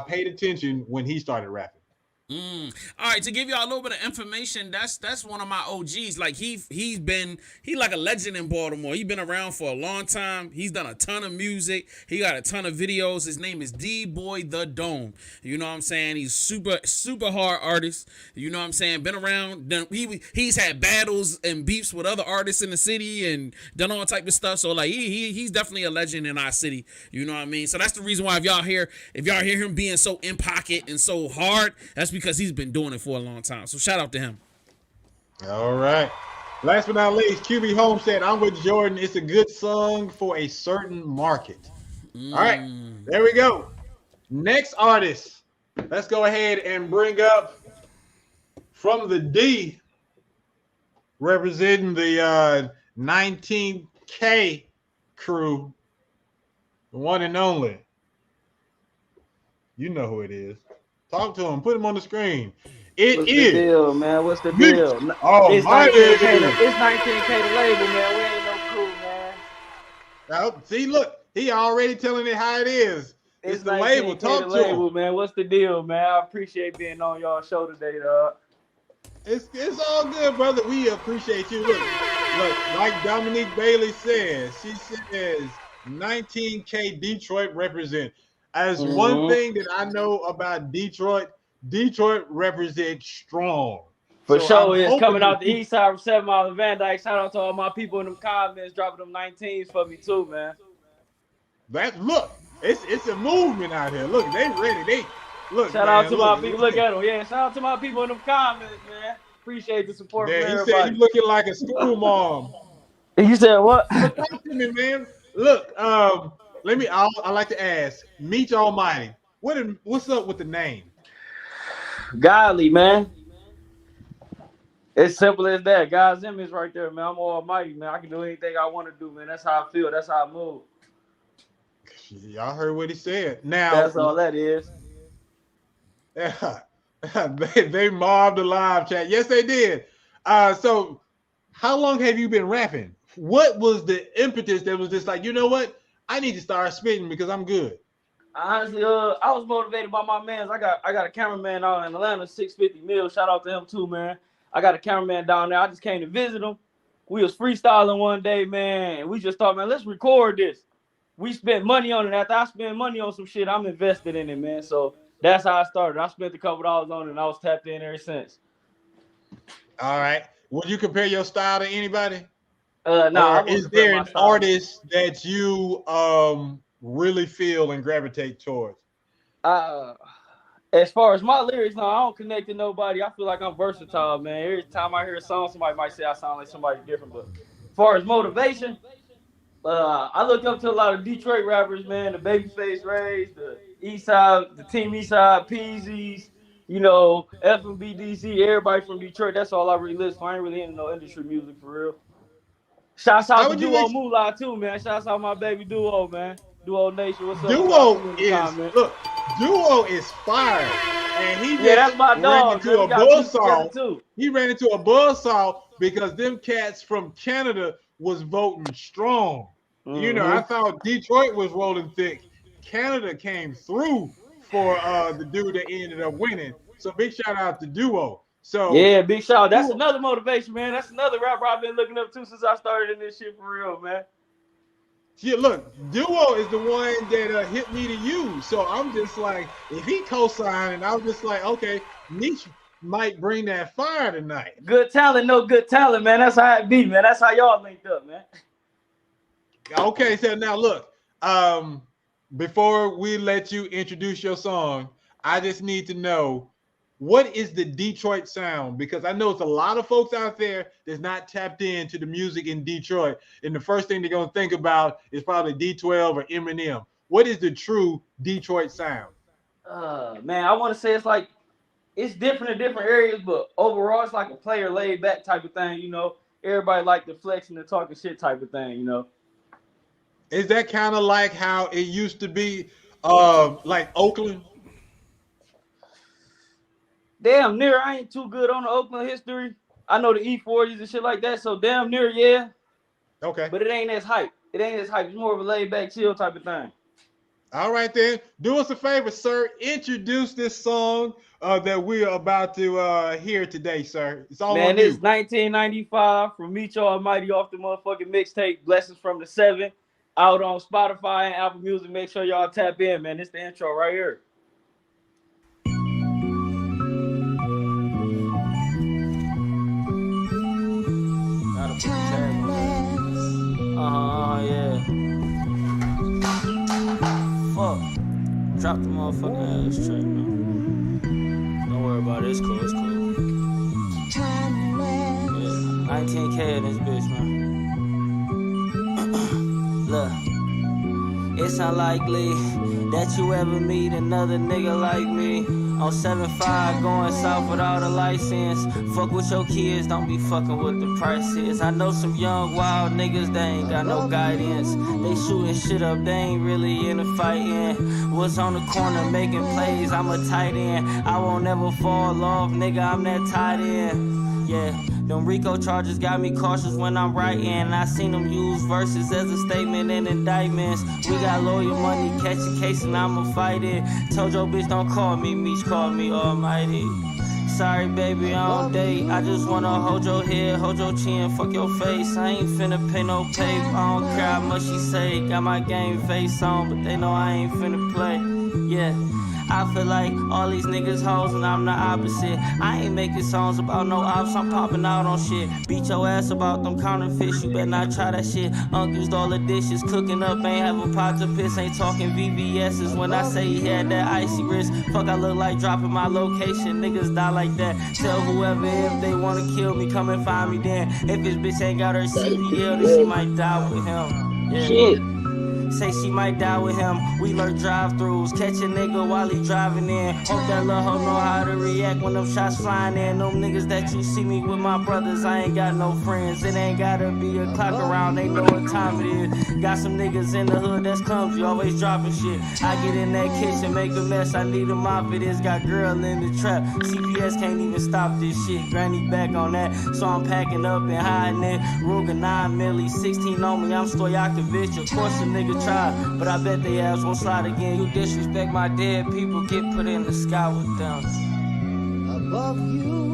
paid attention when he started rapping. All right, to give y'all a little bit of information, that's one of my OGs. Like he's like a legend in Baltimore. He's been around for a long time. He's done a ton of music. He got a ton of videos. His name is D-Boy the Dome. You know what I'm saying? He's super hard artist. You know what I'm saying? Been around. He's had battles and beefs with other artists in the city and done all type of stuff. So like he's definitely a legend in our city. You know what I mean? So that's the reason why if y'all hear him being so in pocket and so hard, that's because he's been doing it for a long time. So shout out to him. All right. Last but not least, QB Holmes said, I'm with Jordan. It's a good song for a certain market. All right. There we go. Next artist. Let's go ahead and bring up from the D, representing the 19K crew, the one and only. You know who it is. Talk to him. Put him on the screen. What's the deal, man? What's the deal? Oh, it's my 19K. It's 19K the label, man. We ain't no crew, man. Now, see, look, he already telling it how it is. It's the label. Talk to him, man. What's the deal, man? I appreciate being on y'all show today, dog. It's all good, brother. We appreciate you. Look, like Dominique Bailey says, she says 19K Detroit represent. As one thing that I know about Detroit represents strong. For sure, it's coming out the east side from 7 Mile and Van Dyke. Shout out to all my people in them comments dropping them 19s for me too, man. It's a movement out here. Look, they ready. Shout out to my people. Look at them. Yeah, shout out to my people in them comments, man. Appreciate the support from everybody. He said you looking like a school mom. You said what? Talk to me, man. Look, I like to ask, Meech Almighty, what's up with the name? Godly, man. It's simple as that. God's image right there, man. I'm almighty, man. I can do anything I want to do, man. That's how I feel. That's how I move. Y'all heard what he said. Now that's all that is. Yeah. they mobbed the live chat. Yes, they did. So how long have you been rapping? What was the impetus that was just like, you know what? I need to start spitting because I'm good. Honestly, I was motivated by my mans. I got a cameraman out in Atlanta, 650 mil. Shout out to him too, man. I got a cameraman down there. I just came to visit him. we was freestyling one day, man. And we just thought, man, let's record this. We spent money on it. After I spent money on some shit, I'm invested in it, man. So that's how I started. I spent a couple dollars on it, and I was tapped in ever since. All right. Would you compare your style to anybody? No. Or is there an artist that you really feel and gravitate towards? As far as my lyrics, no, I don't connect to nobody. I feel like I'm versatile, man. Every time I hear a song, somebody might say I sound like somebody different. But as far as motivation, I look up to a lot of Detroit rappers, man. The Babyface Rays, the Eastside, the Team Eastside, Peasies, you know, FMBDC, everybody from Detroit. That's all I really listen to. I ain't really into no industry music for real. Shouts out to Duo Moolah too, man. Shouts out my baby Duo, man. Duo Nation, what's up? Duo is fire. And he that's my dog. Into a buzzsaw. He ran into a buzzsaw because them cats from Canada was voting strong. Mm-hmm. You know, I thought Detroit was rolling thick. Canada came through for the dude that ended up winning. So big shout out to Duo. So yeah, big shout out. That's another motivation, man. That's another rapper I've been looking up to since I started in this shit for real, man. Yeah, look, Duo is the one that hit me to you. So I'm just like, if he co-signed, and I was just like, okay, Nietzsche might bring that fire tonight. Good talent, no good talent, man. That's how it be, man. That's how y'all linked up, man. Okay, so now look, before we let you introduce your song, I just need to know, what is the Detroit sound? Because I know it's a lot of folks out there that's not tapped into the music in Detroit. And the first thing they're going to think about is probably D12 or Eminem. What is the true Detroit sound? Man, I want to say it's different in different areas, but overall it's like a player laid back type of thing, you know. Everybody like the flexing and talking shit type of thing, you know. Is that kind of like how it used to be like Oakland? Damn near. I ain't too good on the Oakland history. I know the E40s and shit like that, so damn near, yeah. Okay. But it ain't as hype. It's more of a laid back, chill type of thing. All right, then. Do us a favor, sir. Introduce this song that we're about to hear today, sir. It's all on you. Man, it's 1995 from Meet Your Almighty off the motherfucking mixtape, Blessings from the Seven, out on Spotify and Apple Music. Make sure y'all tap in, man. It's the intro right here. Yeah. Fuck. Drop the motherfucking ass track, man. Don't worry about it. It's cool. Yeah. 19K in this bitch, man. Look. It's unlikely that you ever meet another nigga like me. On 7-5 going south without a license. Fuck with your kids, don't be fucking with the prices. I know some young wild niggas, they ain't got no guidance. They shooting shit up, they ain't really in the fighting. Was on the corner making plays, I'm a tight end. I won't never fall off, nigga, I'm that tight end. Yeah, them Rico charges got me cautious when I'm writing. I seen them use verses as a statement and indictments. We got lawyer money, catch a case and I'ma fight it. Told your bitch don't call me, Meech call me Almighty. Sorry baby, I don't date. I just wanna hold your head, hold your chin, fuck your face. I ain't finna pay no paper, I don't care how much she say. Got my game face on, but they know I ain't finna play. Yeah. I feel like all these niggas hoes and I'm the opposite. I ain't making songs about no ops, I'm popping out on shit. Beat your ass about them counterfeits, you better not try that shit. Used all the dishes, cooking up, ain't have a pot to piss. Ain't talking VVS's when I say he had that icy wrist. Fuck, I look like dropping my location, niggas die like that. Tell whoever if they wanna kill me, come and find me then. If this bitch ain't got her CPL, then she might die with him. Yeah. Shit. Say she might die with him. We learn drive-thrus. Catch a nigga while he driving in. Hope that little hoe know how to react when them shots flying in. Them niggas that you see me with my brothers, I ain't got no friends. It ain't gotta be a clock around, they know what time it is. Got some niggas in the hood that's clumsy, always dropping shit. I get in that kitchen, make a mess, I need a mop for this. Got girl in the trap, CPS can't even stop this shit. Granny back on that, so I'm packing up and hiding it. Ruger 9 milli, 16 on me, I'm Stojakovic. Of course a nigga tried, but I bet they ass won't slide again. You disrespect my dead people, get put in the sky with them. Above you.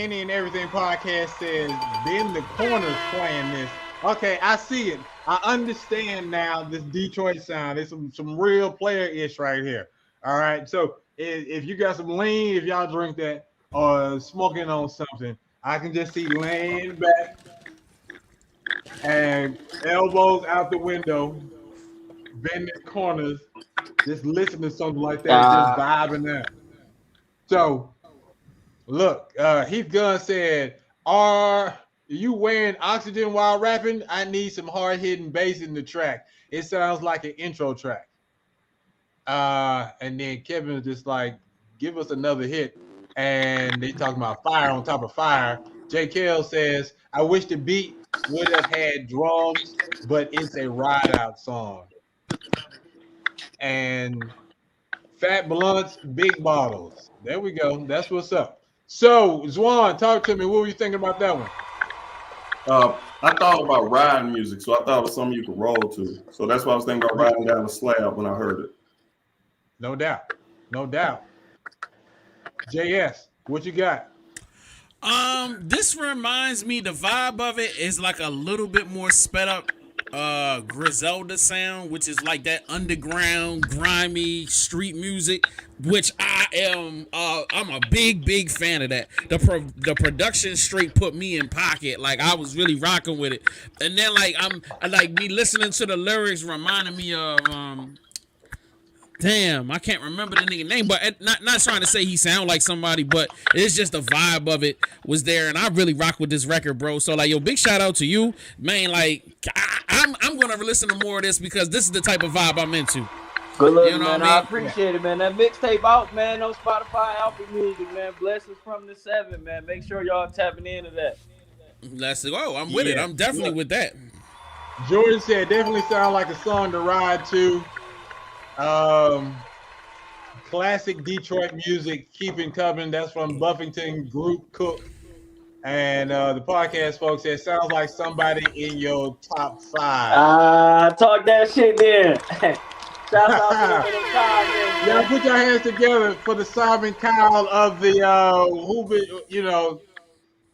Any and Everything podcast says Ben the Corner's playing this. Okay, I see it. I understand now this Detroit sound. It's some real player-ish right here. All right, so if you got some lean, if y'all drink that or smoking on something, I can just see laying back and elbows out the window, bending corners, just listening to something like that, just vibing out. So, look, Heath Gunn said, "Are you wearing oxygen while rapping? I need some hard-hitting bass in the track. It sounds like an intro track." And then Kevin was just like, "Give us another hit." And they talking about fire on top of fire. J. Kell says, "I wish the beat would have had drums, but it's a ride-out song." And Fat Blunts, Big Bottles. There we go. That's what's up. So, Zwan, talk to me. What were you thinking about that one? I thought about riding music, so I thought it was something you could roll to. So that's why I was thinking about riding down the slab when I heard it. No doubt. No doubt. JS, what you got? This reminds me, the vibe of it is like a little bit more sped up Griselda sound, which is like that underground, grimy street music, which I'm a big fan of that. The production straight put me in pocket. Like, I was really rocking with it. And then I like me listening to the lyrics reminding me of damn, I can't remember the nigga name, but not trying to say he sound like somebody, but it's just the vibe of it was there, and I really rock with this record, bro. So like, yo, big shout out to you, man. Like, I'm gonna listen to more of this because this is the type of vibe I'm into. Good luck, You know man. what I I mean? appreciate it, man. That mixtape out, man, on Spotify, Apple Music, man. Blessings from the 7, man. Make sure y'all tapping into that. Let's go. I'm with it. I'm definitely with that. Jordan said definitely sound like a song to ride to. Classic Detroit music, keeping coming. That's from Buffington Group Cook. And the podcast folks said sounds like somebody in your top 5. Talk that shit then. Shout out to them comments. Y'all put your hands together for the Simon Cowell of the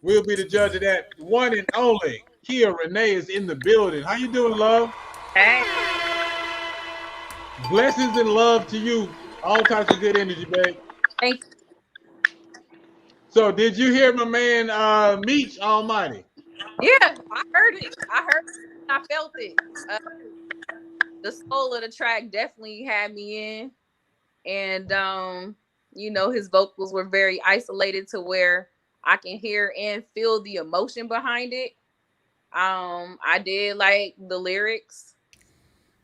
we'll be the judge of that. One and only Kia Renee is in the building. How you doing, love? Hey. Blessings and love to you. All types of good energy, babe. Thank you. So, did you hear my man Meech Almighty? Yeah, I heard it. I felt it. The soul of the track definitely had me in. And, his vocals were very isolated to where I can hear and feel the emotion behind it. I did like the lyrics.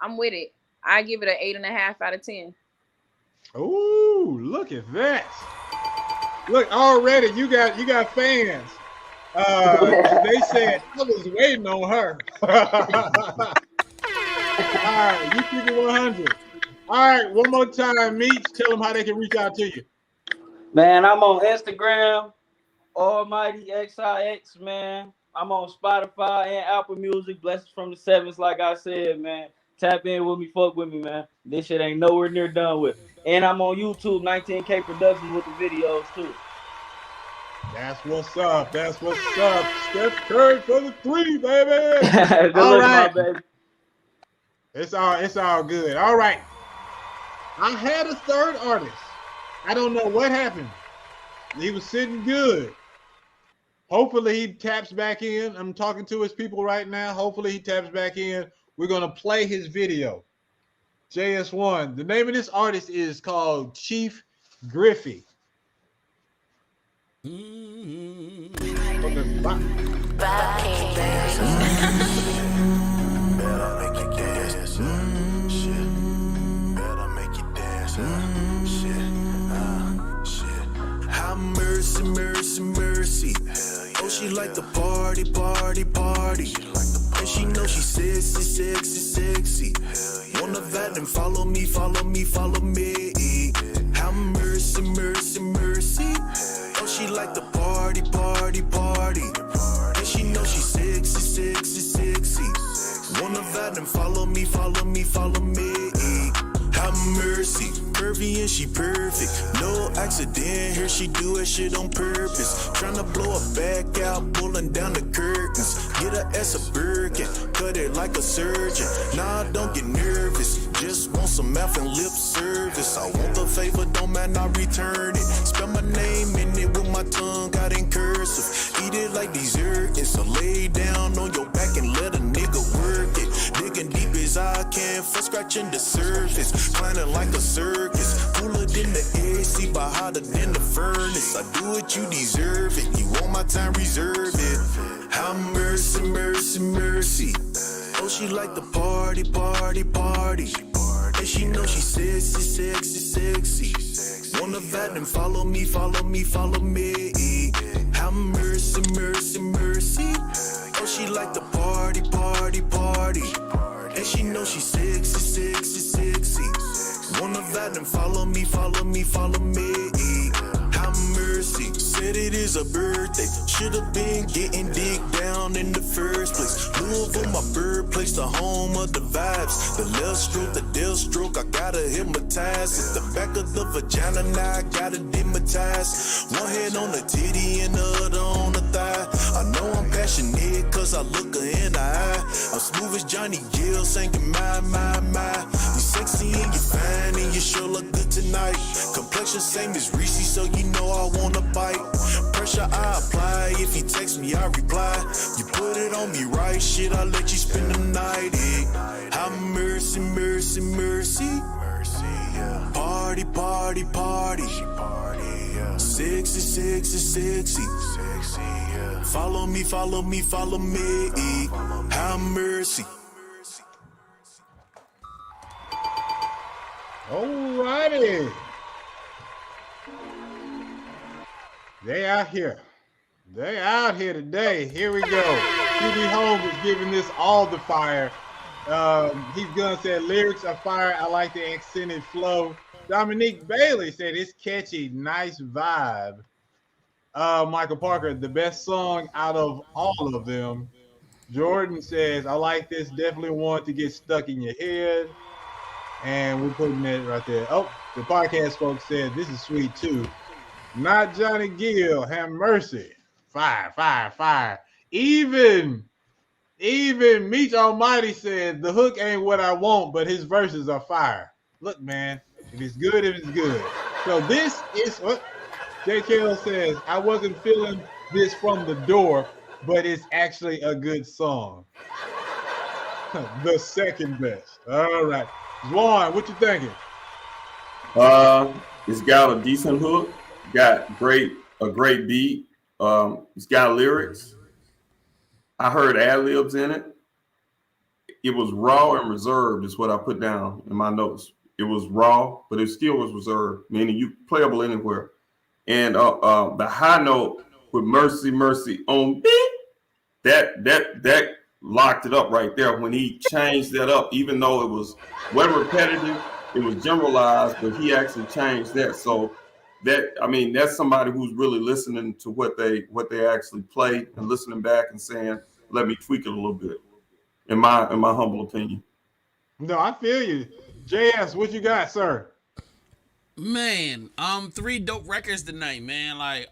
I'm with it. I give it an 8.5 out of 10. Ooh, look at that! Look, already you got fans. They said I was waiting on her. All right, you keep it 100. All right, one more time, Meech. Tell them how they can reach out to you. Man, I'm on Instagram, Almighty XIX, man. I'm on Spotify and Apple Music. Blessings from the 7s, like I said, man. Tap in with me, fuck with me, man. This shit ain't nowhere near done with. And I'm on YouTube, 19K Productions with the videos too. That's what's up. That's what's up. Steph Curry for the 3, baby. Good all luck, right, my baby. It's all good. All right. I had a third artist. I don't know what happened. He was sitting good. Hopefully he taps back in. I'm talking to his people right now. Hopefully he taps back in. We're going to play his video. JS1. The name of this artist is called Chief Griffey. Have mercy, mercy, mercy. Oh, she like the party, party, party. And she know she sexy, sexy, sexy. Wanna that, then follow me, follow me, follow me. Have mercy, mercy, mercy. Oh, she like the party, party, party. And she know she sexy, sexy, sexy. Wanna that, then follow me, follow me, follow me. Have mercy. curvy and she perfect. No accident, here she do that shit on purpose. Tryna blow her back out, pulling down the curtains. Get her ass a Birkin, cut it like a surgeon. Nah, don't get nervous, just want some mouth and lip service. I want the favor, don't mind, I return it. Spell my name in it with my tongue, got in cursive. Eat it like dessert, and so lay down on your back and let a nigga work it. Digging deep as I can for scratching the surface. Climbing like a circus, cooler than the AC, but hotter than the furnace. I do what you deserve it, you want my time, reserve it. Have mercy, mercy, mercy. Oh, she like the party, party, party. And she know she sexy, sexy, sexy. Wanna vibe and follow me, follow me, follow me. Have mercy, mercy, mercy. Oh, she like the party, party, party. And she know she sexy, sexy, sexy. Wanna vibe and follow me, follow me, follow me. Have mercy. Said it is a birthday. Should've been getting digged down in the first place. Louisville, my birthplace, the home of the vibes. The left stroke, the death stroke, I gotta hypnotize. At the back of the vagina, now I gotta dematize. One hand on the titty and the other on the thigh. I know I'm passionate cause I look her in the eye. I'm smooth as Johnny Gill, singing my. You sexy and you fine and you sure look good tonight. Complexion same as Reese, so you know I wanna bite. Pressure I apply, if you text me I reply. You put it on me right, shit I let you spend the night. Have mercy, mercy, mercy. Party, party, party. Sexy, sexy, sexy. Follow me, follow me, follow me. Have mercy. Alrighty. They out here. They out here today. Here we go. TV Holmes is giving this all the fire. He's gonna say lyrics are fire. I like the accented flow. Dominique Bailey said it's catchy, nice vibe. Michael Parker, the best song out of all of them. Jordan says, I like this. Definitely want to get stuck in your head. And we're putting it right there. Oh, the podcast folks said this is sweet too. Not Johnny Gill, have mercy. Fire, fire, fire. Even Meech Almighty said the hook ain't what I want, but his verses are fire. Look, man, if it's good, if it's good. So this is what JKL says. I wasn't feeling this from the door, but it's actually a good song. The second best. All right. Zwan, what you thinking? It's got a decent hook, got a great beat. It's got lyrics. I heard ad-libs in it. It was raw and reserved is what I put down in my notes. It was raw, but it still was reserved, meaning you playable anywhere. And the high note with Mercy, Mercy on me, that locked it up right there. When he changed that up, even though it was repetitive, it was generalized, but he actually changed that. So that's somebody who's really listening to what they actually play and listening back and saying, let me tweak it a little bit, in my humble opinion. No, I feel you. JS, what you got, sir? Man, 3 dope records tonight, man. Like,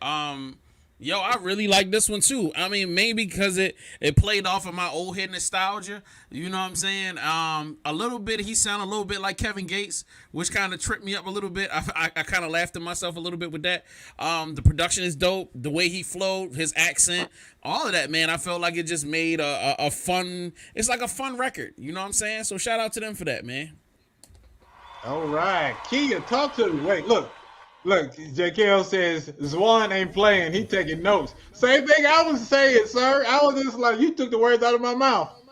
yo, I really like this one too. I mean, maybe because it played off of my old head nostalgia. You know what I'm saying? A little bit, he sounded a little bit like Kevin Gates, which kind of tripped me up a little bit. I kind of laughed at myself a little bit with that. The production is dope. The way he flowed, his accent, all of that, man. I felt like it just made a fun. It's like a fun record. You know what I'm saying? So shout out to them for that, man. All right, Kia, talk to me. Wait, look, JKL says Zwan ain't playing, he taking notes. Same thing I was saying, sir. I was just like, you took the words out of my mouth.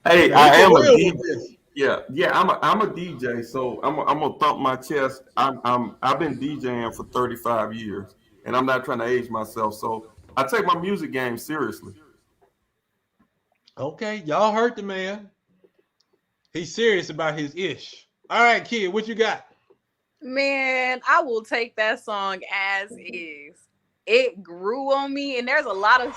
Hey, I am a DJ. Yeah, I'm a DJ, so I'm gonna thump my chest. I've been DJing for 35 years, and I'm not trying to age myself, so I take my music game seriously. Okay, y'all heard the man. He's serious about his ish. All right, kid, what you got? Man, I will take that song as is. It grew on me, and there's a lot of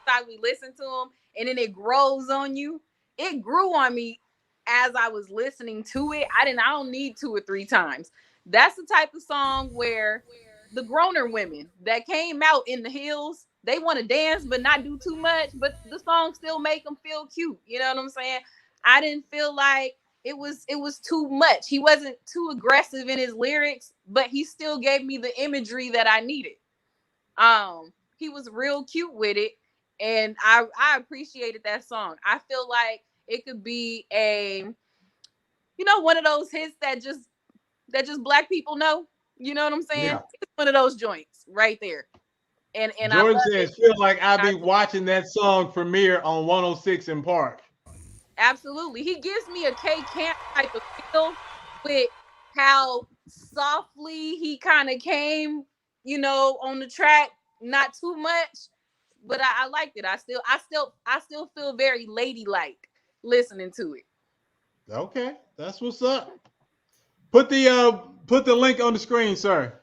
that we listen to them, and then it grows on you. It grew on me as I was listening to it, I don't need 2 or 3 times. That's the type of song where the groaner women that came out in the hills, they want to dance but not do too much, but the song still make them feel cute. You know what I'm saying? I didn't feel like it was too much. He wasn't too aggressive in his lyrics, but he still gave me the imagery that I needed. He was real cute with it, and I appreciated that song. I feel like it could be a, one of those hits that just black people know. You know what I'm saying? Yeah. It's one of those joints right there. And Jordan I love says, it. feel like I'll be watching that song premiere on 106 in Park. Absolutely. He gives me a K Camp type of feel with how softly he kind of came, on the track, not too much, but I liked it. I still feel very ladylike listening to it. Okay, that's what's up. Put the link on the screen, sir.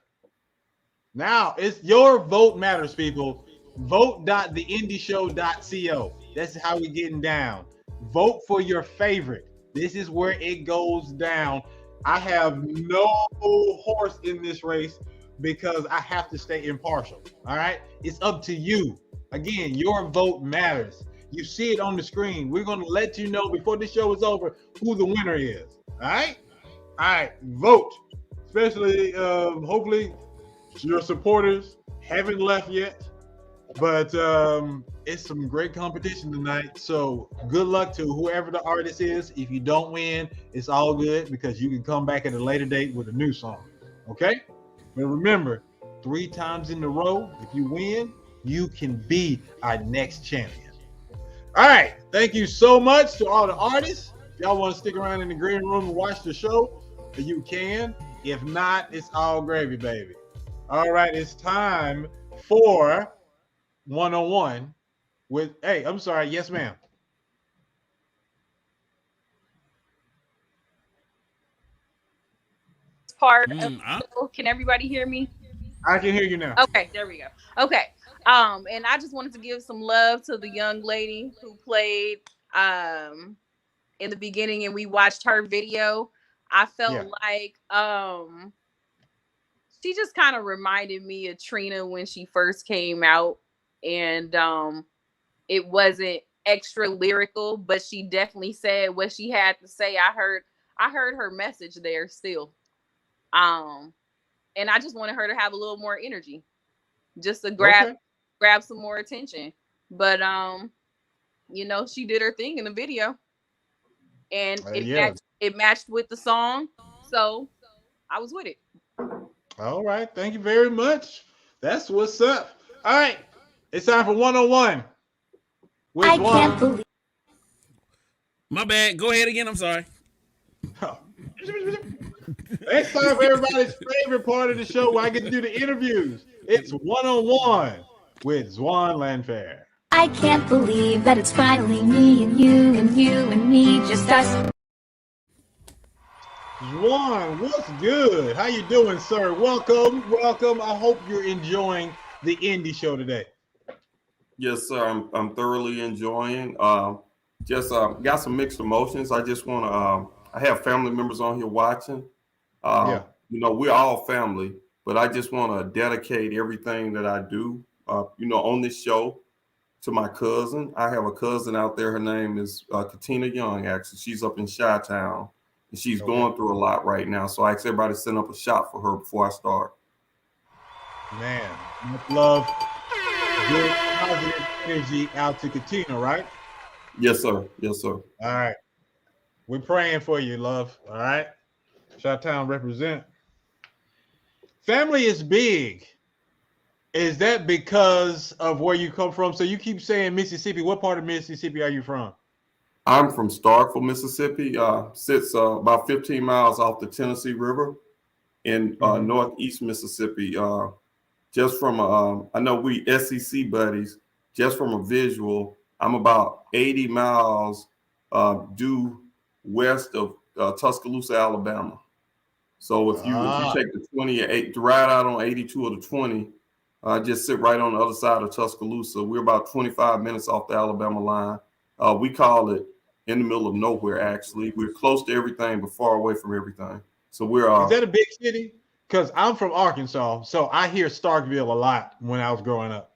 Now it's your vote matters, people. Vote.theindieshow.co. That's how we getting down. Vote for your favorite. This is where it goes down. I have no horse in this race because I have to stay impartial. All right, it's up to you. Again, your vote matters. You see it on the screen. We're going to let you know before the show is over who the winner is. All right? All right, vote. Especially, hopefully, your supporters haven't left yet. But it's some great competition tonight. So good luck to whoever the artist is. If you don't win, it's all good because you can come back at a later date with a new song. Okay? But remember, 3 times in a row, if you win, you can be our next champion. All right. Thank you so much to all the artists. If y'all want to stick around in the green room and watch the show, you can. If not, it's all gravy, baby. All right. It's time for 101 with, hey, I'm sorry. Yes, ma'am. Part of can everybody hear me? I can hear you now. Okay, there we go. Okay. And I just wanted to give some love to the young lady who played in the beginning, and we watched her video. I felt like she just kind of reminded me of Trina when she first came out, and it wasn't extra lyrical, but she definitely said what she had to say. I heard her message there still. And I just wanted her to have a little more energy, just to grab some more attention. But she did her thing in the video, and it matched with the song, so I was with it. All right, thank you very much. That's what's up. All right, it's time for 101. I can't believe. My bad. Go ahead again. I'm sorry. It's time for everybody's favorite part of the show where I get to do the interviews. It's 101 with Zwan Landfair. I can't believe that it's finally me and you and you and me, just us. Zwan, what's good? How you doing, sir? Welcome. I hope you're enjoying the indie show today. Yes, sir. I'm thoroughly enjoying. Just got some mixed emotions. I just want to. I have family members on here watching. We're all family, but I just want to dedicate everything that I do, on this show to my cousin. I have a cousin out there. Her name is Katina Young, actually. She's up in Chi-Town, and she's going through a lot right now. So I asked everybody to send up a shot for her before I start. Man, much love, good positive energy out to Katina, right? Yes, sir. Yes, sir. All right. We're praying for you, love. All right. Chi-Town represent. Family is big. Is that because of where you come from? So you keep saying Mississippi. What part of Mississippi are you from? I'm from Starkville, Mississippi. Sits about 15 miles off the Tennessee River in northeast Mississippi. Just from I know we SEC buddies. Just from a visual, I'm about 80 miles due west of Tuscaloosa, Alabama. So if you take the 28 to ride out on 82 or the 20, just sit right on the other side of Tuscaloosa. We're about 25 minutes off the Alabama line. We call it in the middle of nowhere. Actually, we're close to everything, but far away from everything. So we're. Is that a big city? Because I'm from Arkansas, so I hear Starkville a lot when I was growing up.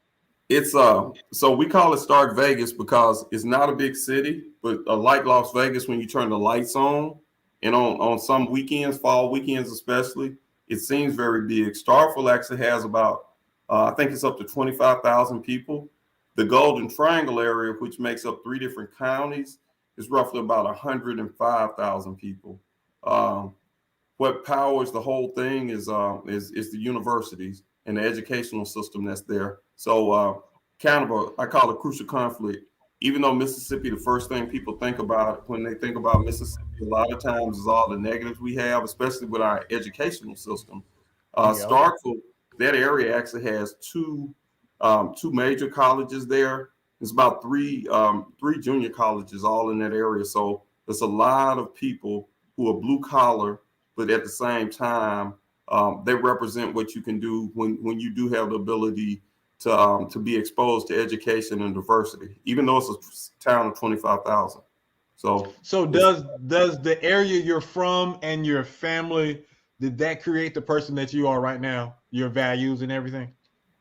It's so we call it Stark Vegas because it's not a big city, but like Las Vegas, when you turn the lights on, and on some weekends, fall weekends especially, it seems very big. Starkville actually has about I think it's up to 25,000 people. The Golden Triangle area, which makes up 3 different counties, is roughly about 105,000 people. What powers the whole thing is the universities and the educational system that's there. So kind of I call it a crucial conflict. Even though Mississippi, the first thing people think about when they think about Mississippi, a lot of times is all the negatives we have, especially with our educational system. Starkville, that area actually has two major colleges there. There's about three junior colleges all in that area. So there's a lot of people who are blue collar, but at the same time, they represent what you can do when you do have the ability to be exposed to education and diversity, even though it's a town of 25,000. So does the area you're from and your family, did that create the person that you are right now? Your values and everything?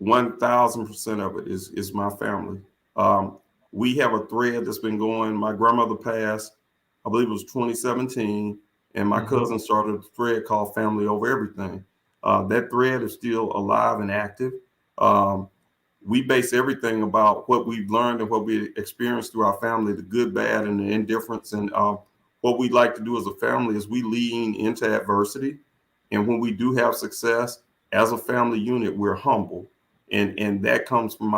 1,000% of it is my family. We have a thread that's been going. My grandmother passed, I believe it was 2017. And my cousin started a thread called Family Over Everything. That thread is still alive and active. We base everything about what we've learned and what we experienced through our family, the good, bad, and the indifference. And what we like to do as a family is we lean into adversity. And when we do have success as a family unit, we're humble. And that comes from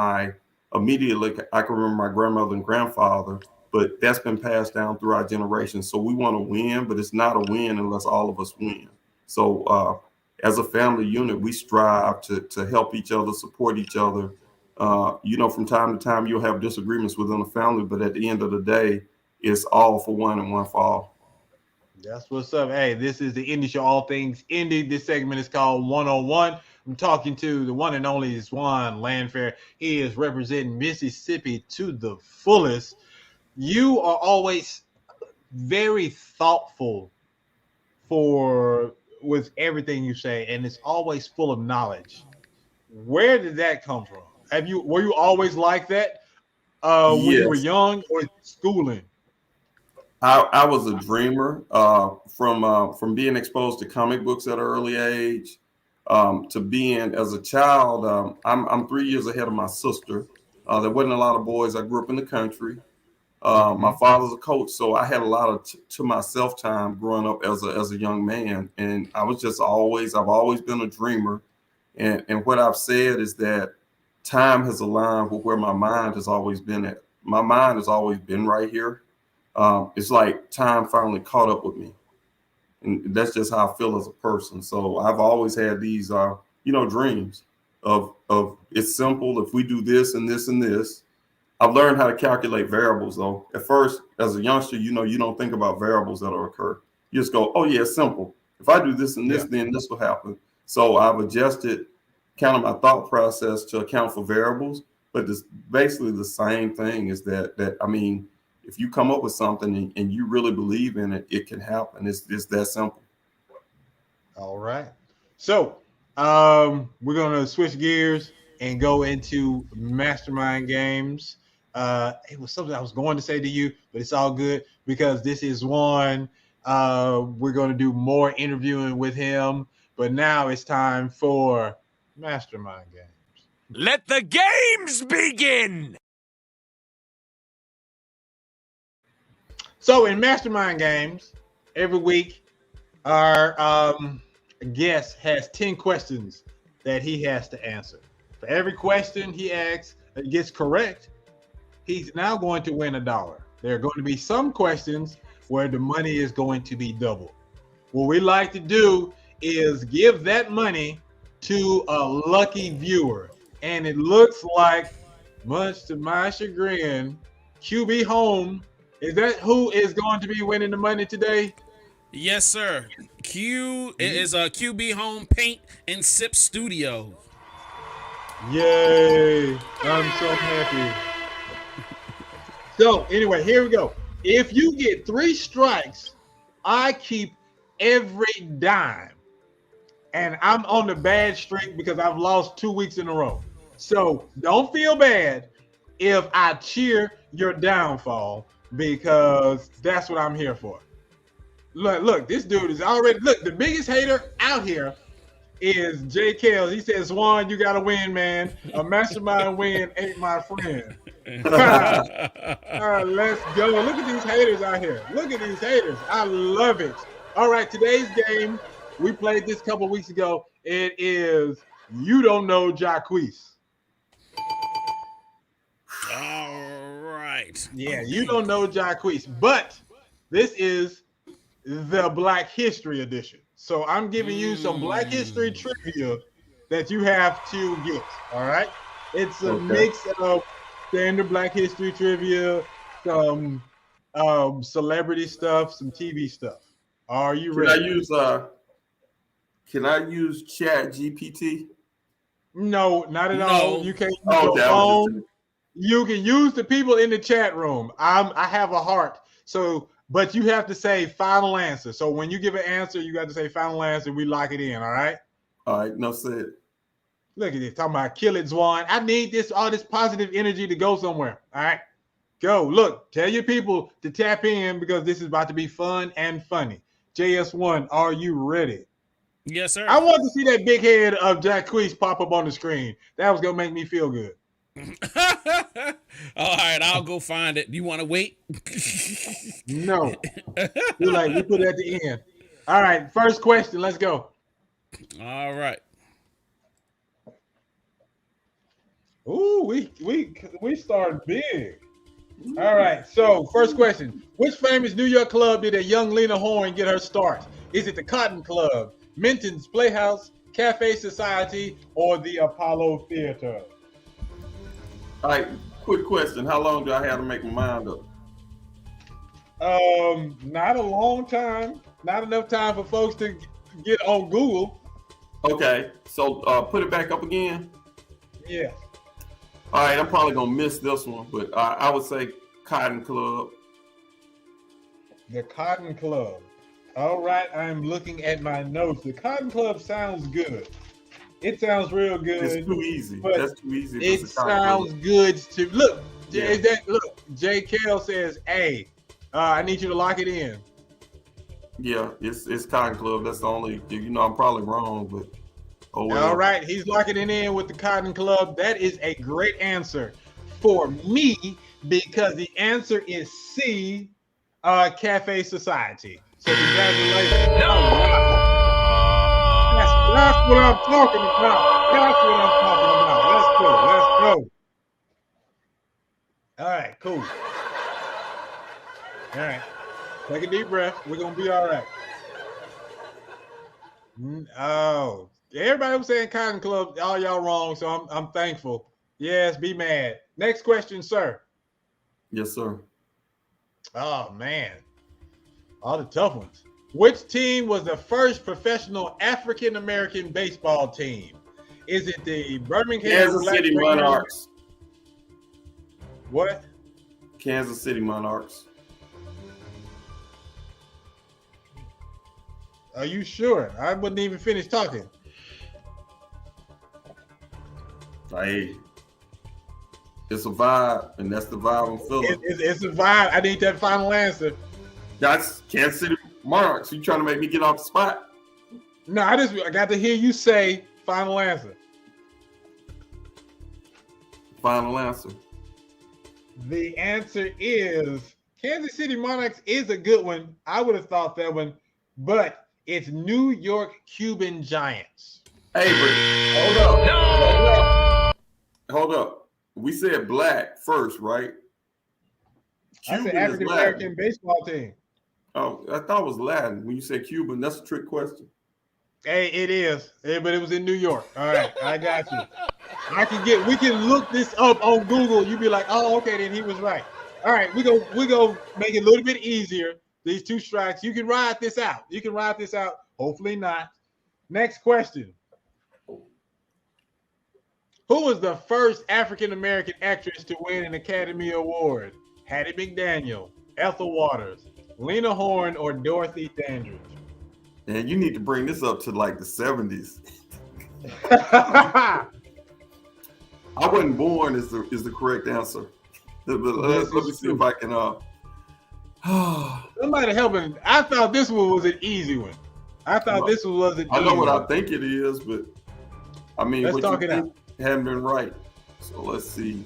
immediately, I can remember my grandmother and grandfather, but that's been passed down through our generations. So we want to win, but it's not a win unless all of us win. So as a family unit, we strive to help each other, support each other. From time to time, you'll have disagreements within the family, but at the end of the day, it's all for one and one for all. That's what's up. Hey, this is the Indie Show, all things indie. This segment is called 101. I'm talking to the one and only Zwan Landfair. He is representing Mississippi to the fullest. You are always very thoughtful with everything you say, and it's always full of knowledge. Where did that come from? Were you always like that when you were young, or schooling? I was a dreamer from being exposed to comic books at an early age to being as a child. I'm 3 years ahead of my sister. There wasn't a lot of boys. I grew up in the country. My father's a coach, so I had a lot of to myself time growing up as a young man, and I've always been a dreamer, and what I've said is that time has aligned with where my mind has always been at. My mind has always been right here. It's like time finally caught up with me, and that's just how I feel as a person. So I've always had these dreams of it's simple. If we do this and this and this. I've learned how to calculate variables, though. At first, as a youngster, you don't think about variables that'll occur. You just go, oh, yeah, it's simple. If I do this and this, then this will happen. So I've adjusted kind of my thought process to account for variables. But it's basically the same thing is that if you come up with something and you really believe in it, it can happen. It's that simple. All right. So we're going to switch gears and go into mastermind games. It was something I was going to say to you, but it's all good because this is one. We're going to do more interviewing with him, but now it's time for mastermind games. Let the games begin! So in mastermind games, every week, our guest has 10 questions that he has to answer. For every question he asks that gets correct, he's now going to win $1. There are going to be some questions where the money is going to be doubled. What we like to do is give that money to a lucky viewer. And it looks like, much to my chagrin, QB Home, is that who is going to be winning the money today? Yes, sir. It is a QB Home Paint and Sip Studio. Yay! I'm so happy. So anyway, here we go. If you get 3 strikes, I keep every dime. And I'm on the bad streak because I've lost 2 weeks in a row. So don't feel bad if I cheer your downfall because that's what I'm here for. Look, this dude is already the biggest hater out here is J. Kells. He says, Zwan, you gotta win, man. A mastermind win ain't my friend. All right, let's go. Look at these haters out here. Look at these haters. I love it. All right, today's game, we played this a couple weeks ago. It is You Don't Know Jacquees. All right. Yeah, you don't know Jacquees, but this is the Black History edition. So I'm giving you some Black History trivia that you have to get. All right. It's a mix of standard Black History trivia, some celebrity stuff, some TV stuff. Are you ready? Can I use Chat GPT? No, not at all. You can't use your that was phone. You can use the people in the chat room. I have a heart. So, but you have to say final answer. So when you give an answer, you got to say final answer. We lock it in. All right. All right. No said. Look at this. Talking about kill it, Zwan. I need all this positive energy to go somewhere. All right. Go. Look, tell your people to tap in because this is about to be fun and funny. JS1, are you ready? Yes, sir. I want to see that big head of Jacquees pop up on the screen. That was going to make me feel good. All right, I'll go find it. You want to wait? No. We put it at the end. All right, first question. Let's go. All right. Ooh, we started big. All right, so first question. Which famous New York club did a young Lena Horne get her start? Is it the Cotton Club, Minton's Playhouse, Cafe Society, or the Apollo Theater? All right, quick question. How long do I have to make my mind up? Not a long time. Not enough time for folks to get on Google. Okay, so put it back up again. Yeah. All right, I'm probably gonna miss this one, but I would say Cotton Club. The Cotton Club. All right, I'm looking at my notes. The Cotton Club sounds good. It sounds real good. It's too easy. That's too easy. It sounds good to look. Yeah. J. Kell says, "Hey, I need you to lock it in." Yeah, it's Cotton Club. That's the only. I'm probably wrong, but oh well. All right, he's locking it in with the Cotton Club. That is a great answer for me because the answer is C, Cafe Society. So congratulations. No. That's what I'm talking about. That's what I'm talking about. Let's go. All right, cool. All right. Take a deep breath. We're going to be all right. Oh, everybody was saying Cotton Club. All y'all wrong, so I'm thankful. Yes, be mad. Next question, sir. Yes, sir. Oh, man. All the tough ones. Which team was the first professional African-American baseball team? Is it the Birmingham Kansas City Monarchs? What? Kansas City Monarchs. Are you sure? I wouldn't even finish talking. Hey, it's a vibe, and that's the vibe I'm feeling. It's a vibe. I need that final answer. That's Kansas City Monarchs. You trying to make me get off the spot? No, I got to hear you say final answer. Final answer. The answer is Kansas City Monarchs is a good one. I would have thought that one, but it's New York Cuban Giants. Hey, but hold up. Hold up. We said black first, right? Cuban, I said African American baseball team. Oh, I thought it was Latin. When you said Cuban, that's a trick question. Hey, it is. But it was in New York. All right, I got you. We can look this up on Google. You be like, oh, okay, then he was right. All right, we go make it a little bit easier. These 2 strikes. You can ride this out. Hopefully not. Next question. Who was the first African American actress to win an Academy Award? Hattie McDaniel, Ethel Waters, Lena Horne, or Dorothy Dandridge? And you need to bring this up to like the 70s. I wasn't born is the correct answer. Let me see if I can. Somebody helping. I thought this one was an easy one. I thought this one was an easy I know what one. I think it is, but I mean, Let's what talk you it think out. hadn't been right. So let's see.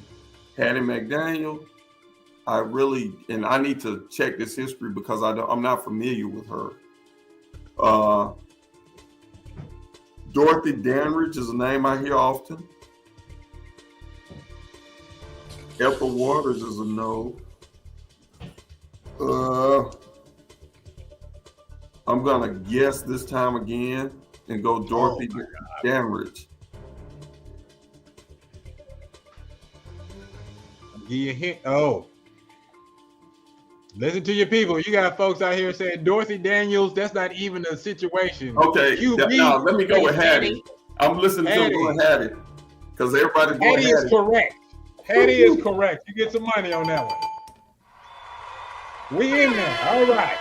Hattie McDaniel. I really, and I need to check this history because I'm not familiar with her. Dorothy Dandridge is a name I hear often. Ethel Waters is a no. I'm gonna guess this time again and go Dorothy Dandridge. Give you a hint. Oh. Listen to your people. You got folks out here saying Dorothy Daniels. That's not even a situation. Okay, now let me go with Hattie. I'm listening Hattie. to Hattie because everybody's going Hattie is correct. Hattie is correct. You get some money on that one. We in there. All right.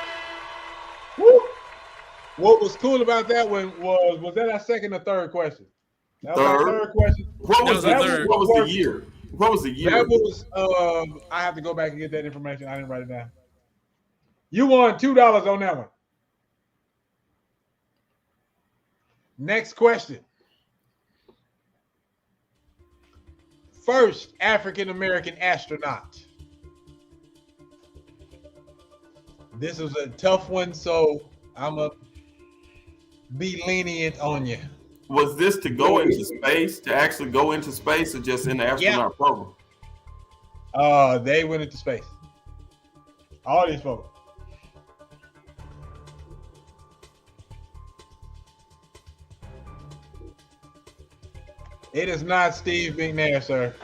Woo. What was cool about that one was that our second or third question? That was our third question. What was the year? What was the year? That was I have to go back and get that information. I didn't write it down. You won $2 on that one. Next question. First African American astronaut. This was a tough one, so I'm gonna be lenient on you. Was this to go into space, to actually go into space, or just in the astronaut program? They went into space. All these folks. It is not Steve McNair, sir.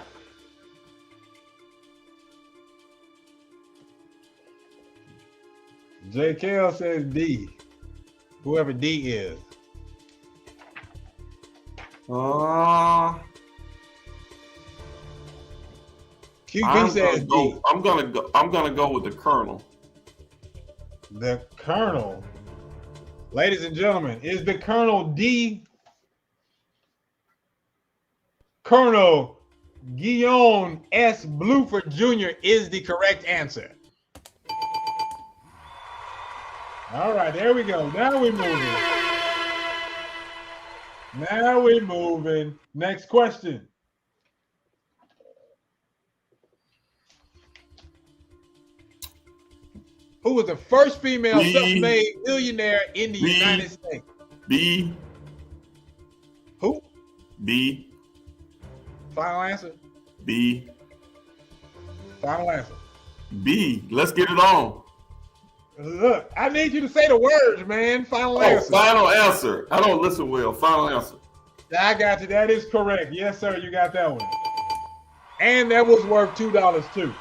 JKL says D. Whoever D is. QB says D. I'm gonna go with the Colonel. The Colonel. Ladies and gentlemen, is the Colonel D? Colonel Guillaume S. Bluford Jr. is the correct answer. All right, there we go. Now we're moving. Now we're moving. Next question. Who was the first female self-made millionaire in the United States? B. Who? B. Final answer? B. Final answer. B. Let's get it on. Look, I need you to say the words, man. Final answer. Final answer. I don't listen well. Final answer. I got you. That is correct. Yes, sir. You got that one. And that was worth $2 too.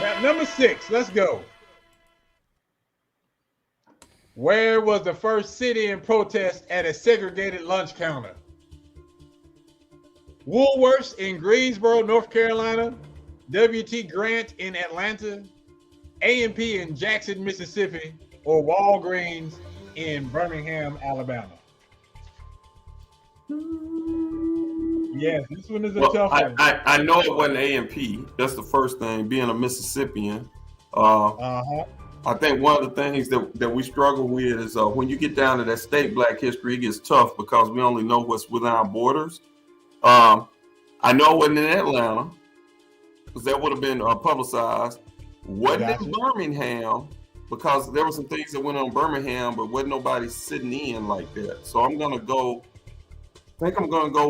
Now, number 6. Let's go. Where was the first sit-in protest at a segregated lunch counter? Woolworths in Greensboro, North Carolina. W.T. Grant in Atlanta. A&P in Jackson, Mississippi. Or Walgreens in Birmingham, Alabama. Yes, this one is a tough one. I know it wasn't A&P. That's the first thing, being a Mississippian. I think one of the things that we struggle with is when you get down to that state Black history, it gets tough because we only know what's within our borders. I know it wasn't in Atlanta because that would have been publicized. Wasn't in Birmingham because there were some things that went on in Birmingham, but wasn't nobody sitting in like that. So I'm going to go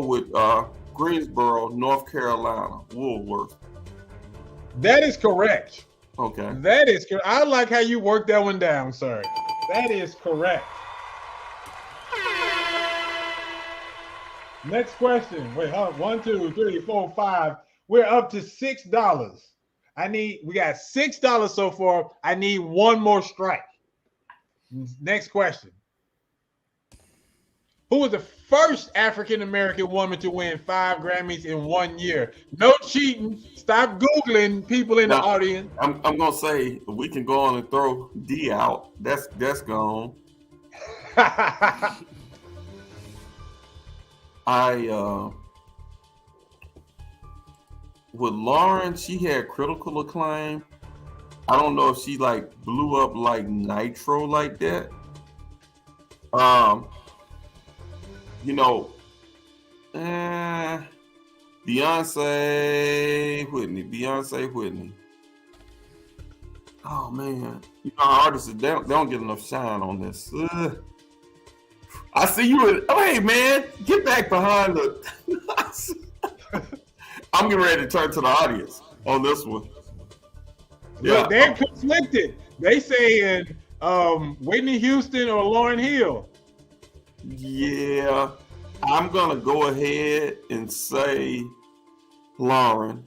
with Greensboro, North Carolina, Woolworth. That is correct. Okay. That is correct. I like how you worked that one down, sir. That is correct. Next question. Wait, hold on. 1, 2, 3, 4, 5. We're up to $6. We got $6 so far. I need one more strike. Next question. Who was the first African American woman to win 5 Grammys in 1 year? No cheating. Stop Googling people in the Now, audience. I'm gonna say we can go on and throw D out. That's gone. With Lauren, she had critical acclaim. I don't know if she like blew up like Nitro like that. You know, Beyonce Whitney. Oh man, you know, artists they don't get enough shine on this. I see you. Hey man, get back behind the. I'm getting ready to turn to the audience on this one. Yeah, they're conflicted. They saying Whitney Houston or Lauryn Hill. Yeah, I'm gonna go ahead and say Lauren.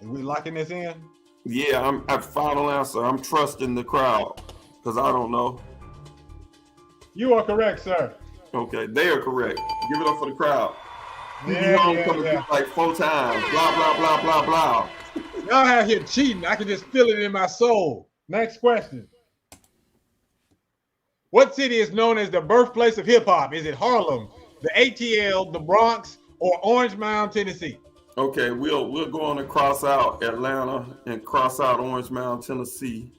Are we locking this in? Yeah, I'm at final answer. I'm trusting the crowd because I don't know. You are correct, sir. Okay, they are correct. Give it up for the crowd. Yeah. Like 4 times. Blah blah blah blah blah. Y'all out here cheating. I can just feel it in my soul. Next question. What city is known as the birthplace of hip hop? Is it Harlem, the ATL, the Bronx, or Orange Mound, Tennessee? Okay, we'll go on and cross out Atlanta and cross out Orange Mound, Tennessee.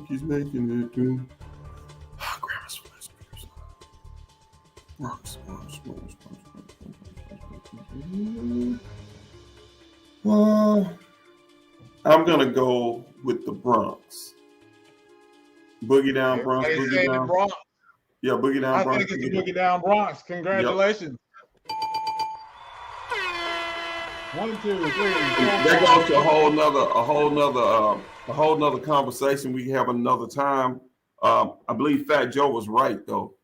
He's making it too. I'm gonna go with the Bronx. Boogie Down Bronx. Boogie Down. Bronx. Yeah, Boogie Down Bronx. I think it's the Boogie Down Bronx. Congratulations. Yep. 1, 2, 3. That goes to a whole nother conversation we can have another time. I believe Fat Joe was right though.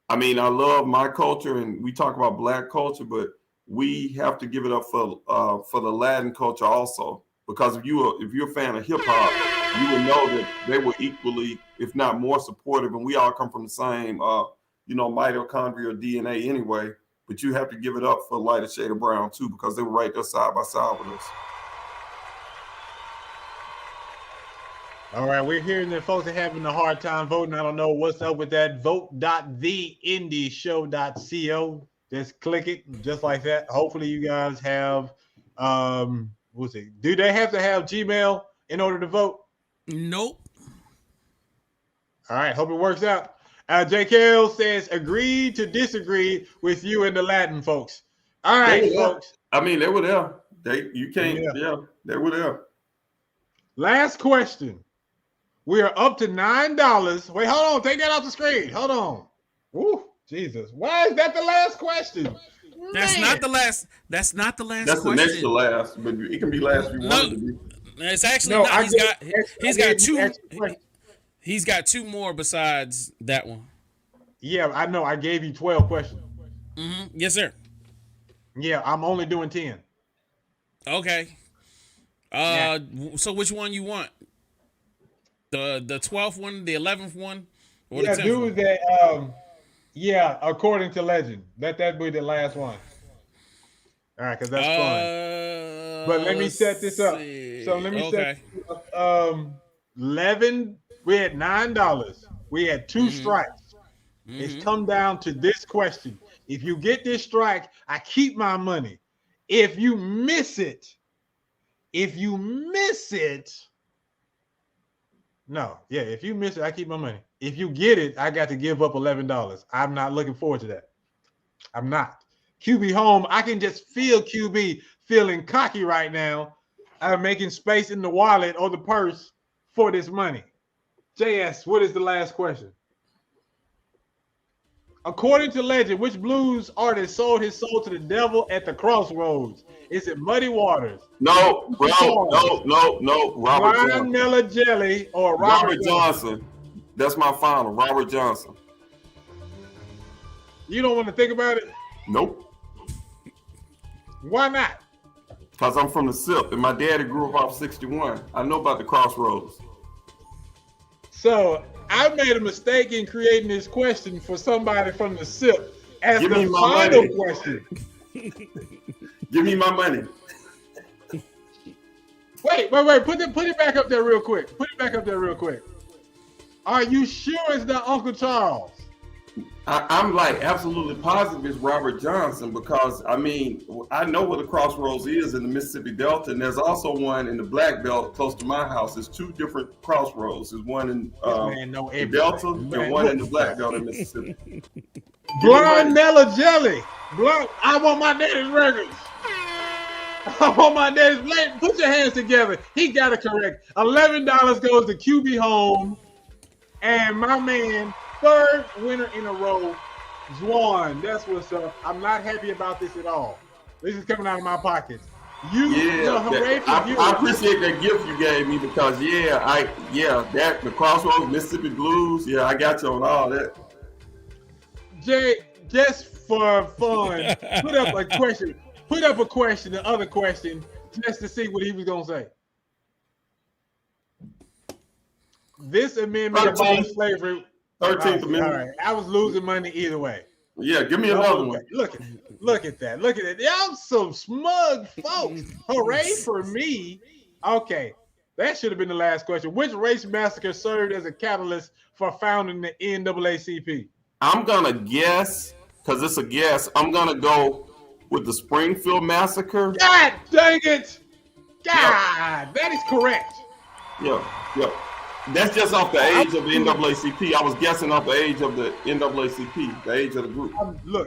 I mean, I love my culture and we talk about Black culture, but we have to give it up for the Latin culture also. Because if you're a fan of hip hop, you would know that they were equally, if not more, supportive, and we all come from the same, mitochondrial DNA anyway. But you have to give it up for Lighter Shade of Brown too, because they were right there side by side with us. All right, we're hearing that folks are having a hard time voting. I don't know what's up with that. Vote.theindieshow.co. Just click it, just like that. Hopefully, you guys have. Do they have to have Gmail in order to vote? Nope. All right, hope it works out. JKL says, agree to disagree with you and the Latin folks. All right, folks. I mean, they were there. They were there. Last question. We are up to $9. Wait, hold on. Take that off the screen. Hold on. Woo, Jesus. Why is that the last question? That's not the last. That's not the last. That's question. The next to last, but it can be last if you want it to be. It's actually not. He's got two. He's got 2 more besides that one. Yeah, I know. I gave you 12 questions. Mm-hmm. Yes, sir. Yeah, I'm only doing 10. Okay. So which one you want? The 12th one, the 11th one, or the 10th do one? that. According to legend, let that be the last one. All right, because that's fun. But let me set this up. So let me set this up. 11. We had $9. We had 2 strikes. It's come down to this question. If you get this strike, I keep my money. If you miss it, if you miss it, I keep my money. If you get it, I got to give up $11. I'm not looking forward to that. I'm not. QB home, I can just feel QB feeling cocky right now. I'm making space in the wallet or the purse for this money. JS, what is the last question? According to legend, which blues artist sold his soul to the devil at the crossroads? Is it Muddy Waters? No. Brian Miller Jelly or Robert Johnson. That's my final. Robert Johnson. You don't want to think about it? Nope. Why not? Because I'm from the SIP, and my daddy grew up off 61. I know about the crossroads. So I made a mistake in creating this question for somebody from the SIP as Give me the my final money. question. Give me my money. Wait. Put it back up there real quick. Are you sure it's not Uncle Charles? I'm like absolutely positive it's Robert Johnson because I mean I know where the crossroads is in the Mississippi Delta, and there's also one in the Black Belt close to my house. There's two different crossroads. There's one in the Delta and one in the Black Belt in Mississippi. Blind Mellow Jelly. I want my daddy's records. I want my daddy's. Put your hands together. He got it correct. $11 goes to QB Home, and my man. Third winner in a row, Zwan. That's what's up. I'm not happy about this at all. This is coming out of my pockets. I appreciate that gift you gave me because that the Crossroads Mississippi Blues. Yeah, I got you on all that. Jay, just for fun, put up a question. The other question, just to see what he was gonna say. This amendment about slavery. 13th Amendment. All right, I was losing money either way. Yeah, give me another one. Look at that. Y'all some smug folks. Hooray for me. Okay, that should have been the last question. Which race massacre served as a catalyst for founding the NAACP? I'm gonna guess, because it's a guess, I'm gonna go with the Springfield Massacre. God dang it! God, that is correct. Yep. That's just off the age of the NAACP. I was guessing off the age of the NAACP, the age of the group.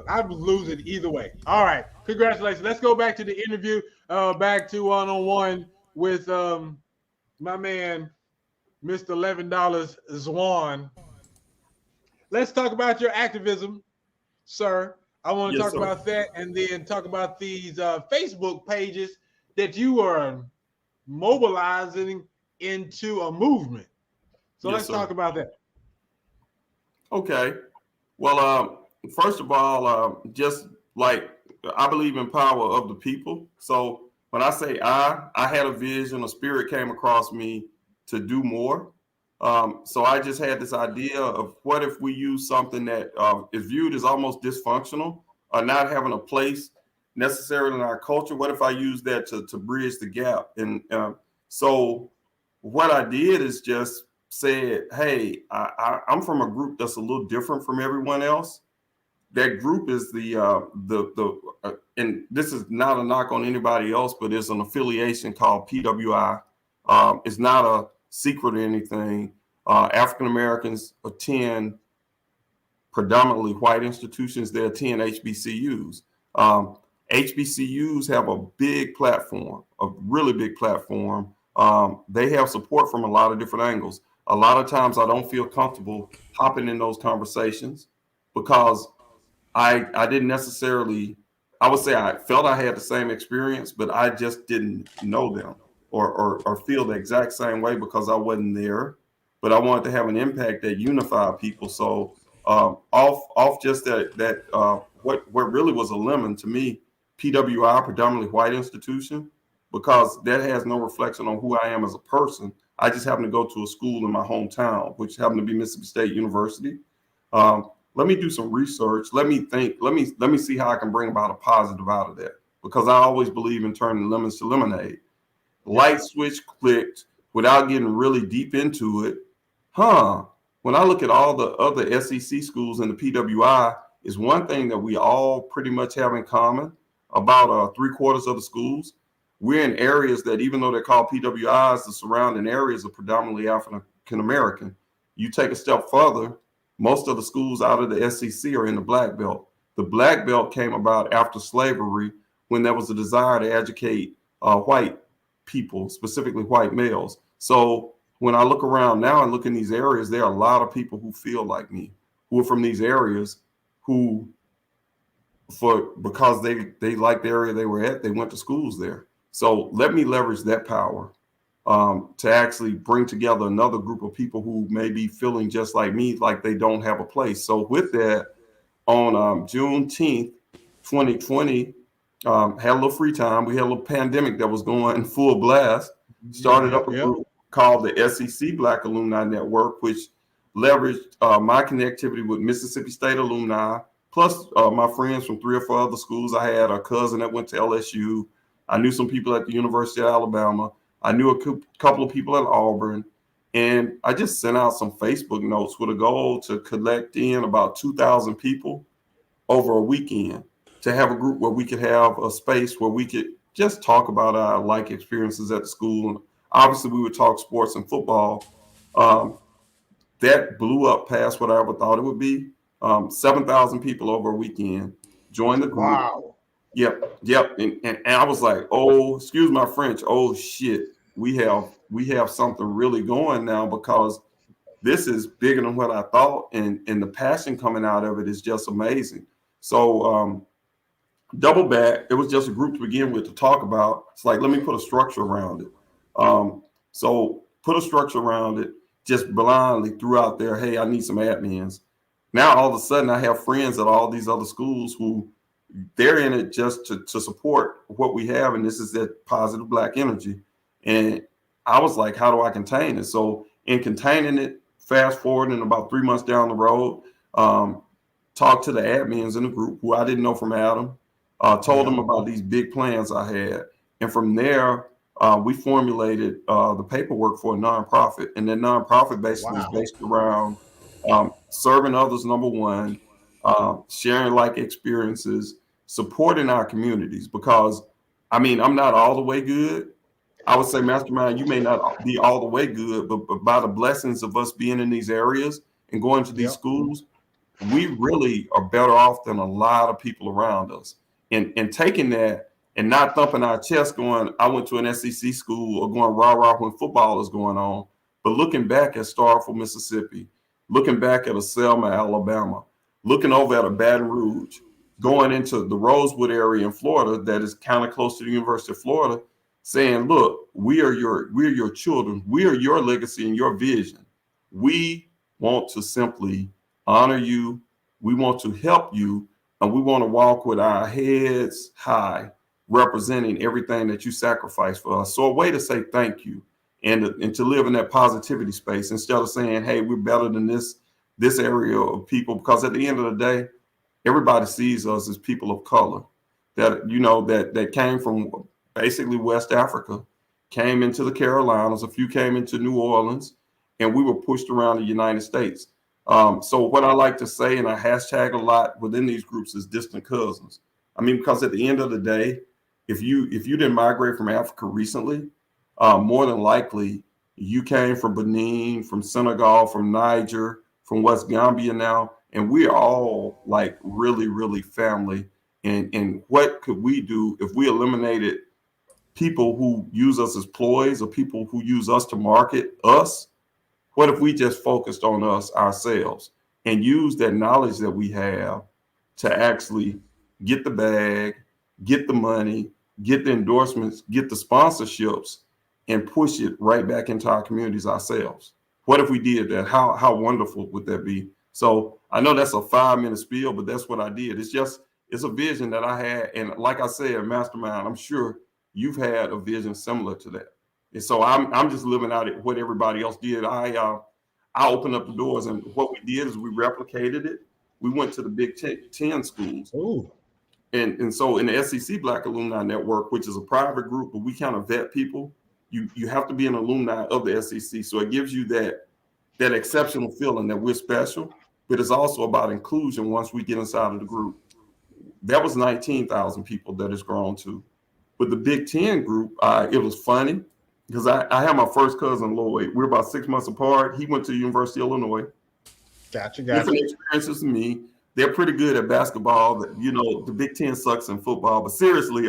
I was losing either way. All right, congratulations. Let's go back to the interview, back to one-on-one with my man, Mr. $11 Zwan. Let's talk about your activism, sir. I want to talk about that and then talk about these Facebook pages that you are mobilizing into a movement. So let's talk about that. Okay. Well, first of all, just like I believe in power of the people. So when I say I had a vision, a spirit came across me to do more. So I just had this idea of what if we use something that is viewed as almost dysfunctional or not having a place necessarily in our culture. What if I use that to bridge the gap? And so what I did is just said, hey, I'm from a group that's a little different from everyone else. That group is and this is not a knock on anybody else, but it's an affiliation called PWI. It's not a secret or anything. African Americans attend predominantly white institutions. They attend HBCUs. HBCUs have a big platform, a really big platform. They have support from a lot of different angles. A lot of times I don't feel comfortable hopping in those conversations because I didn't necessarily, I would say I felt I had the same experience, but I just didn't know them or feel the exact same way because I wasn't there. But I wanted to have an impact that unified people. So off just what really was a lemon to me, PWI, predominantly white institution, because that has no reflection on who I am as a person. I just happen to go to a school in my hometown, which happened to be Mississippi State University. Let me do some research. Let me think. Let me see how I can bring about a positive out of that, because I always believe in turning lemons to lemonade. Light switch clicked without getting really deep into it. When I look at all the other SEC schools in the PWI, is one thing that we all pretty much have in common. About 3/4 of the schools, we're in areas that, even though they're called PWIs, the surrounding areas are predominantly African American. You take a step further, most of the schools out of the SEC are in the Black Belt. The Black Belt came about after slavery, when there was a desire to educate white people, specifically white males. So when I look around now and look in these areas, there are a lot of people who feel like me, who are from these areas, who, because they like the area they were at, they went to schools there. So let me leverage that power to actually bring together another group of people who may be feeling just like me, like they don't have a place. So with that, on Juneteenth, 2020, had a little free time. We had a little pandemic that was going full blast. Started up a group called the SEC Black Alumni Network, which leveraged my connectivity with Mississippi State alumni, plus my friends from 3 or 4 other schools. I had a cousin that went to LSU. I knew some people at the University of Alabama. I knew a couple of people at Auburn. And I just sent out some Facebook notes with a goal to collect in about 2,000 people over a weekend, to have a group where we could have a space where we could just talk about our like experiences at the school. And obviously, we would talk sports and football. That blew up past what I ever thought it would be. 7,000 people over a weekend joined the group. Wow. Yep. And I was like, oh, excuse my French. Oh shit, we have something really going now, because this is bigger than what I thought, and the passion coming out of it is just amazing. So double back, it was just a group to begin with to talk about. It's like, let me put a structure around it. So put a structure around it, just blindly threw out there, hey, I need some admins. Now all of a sudden I have friends at all these other schools who they're in it just to support what we have, and this is that positive Black energy. And I was like, how do I contain it? So in containing it, fast forward and about 3 months down the road, talked to the admins in the group who I didn't know from Adam, told them about these big plans I had. And from there, we formulated the paperwork for a nonprofit. And that nonprofit basically is based around serving others, number one, sharing like experiences, supporting our communities. Because, I mean, I'm not all the way good. I would say, Mastermind, you may not be all the way good, but by the blessings of us being in these areas and going to these schools, we really are better off than a lot of people around us. And taking that and not thumping our chest going, I went to an SEC school, or going rah-rah when football is going on, but looking back at Starkville, Mississippi, looking back at a Selma, Alabama, looking over at a Baton Rouge, going into the Rosewood area in Florida that is kind of close to the University of Florida, saying, look, we're your children. We are your legacy and your vision. We want to simply honor you. We want to help you. And we want to walk with our heads high, representing everything that you sacrificed for us. So a way to say thank you, and to live in that positivity space, instead of saying, hey, we're better than this area of people. Because at the end of the day, everybody sees us as people of color that, you know, that came from basically West Africa, came into the Carolinas, a few came into New Orleans, and we were pushed around the United States. So what I like to say, and I hashtag a lot within these groups, is distant cousins. I mean, because at the end of the day, if you didn't migrate from Africa recently, more than likely you came from Benin, from Senegal, from Niger, from West Gambia now, and we are all like really, really family. And what could we do if we eliminated people who use us as ploys, or people who use us to market us? What if we just focused on us ourselves and use that knowledge that we have to actually get the bag, get the money, get the endorsements, get the sponsorships, and push it right back into our communities ourselves? What if we did that? How wonderful would that be? So I know that's a 5-minute spiel, but that's what I did. It's a vision that I had. And like I said, Mastermind, I'm sure you've had a vision similar to that. And so I'm just living out what everybody else did. I opened up the doors, and what we did is we replicated it. We went to the Big Ten schools. Ooh. And so in the SEC Black Alumni Network, which is a private group, but we kind of vet people, you have to be an alumni of the SEC. So it gives you that exceptional feeling that we're special, but it's also about inclusion once we get inside of the group. That was 19,000 people that it's grown to. With the Big Ten group, it was funny because I had my first cousin, Lloyd. We're about 6 months apart. He went to the University of Illinois. Gotcha. Different experiences than me. They're pretty good at basketball. You know, the Big Ten sucks in football. But seriously,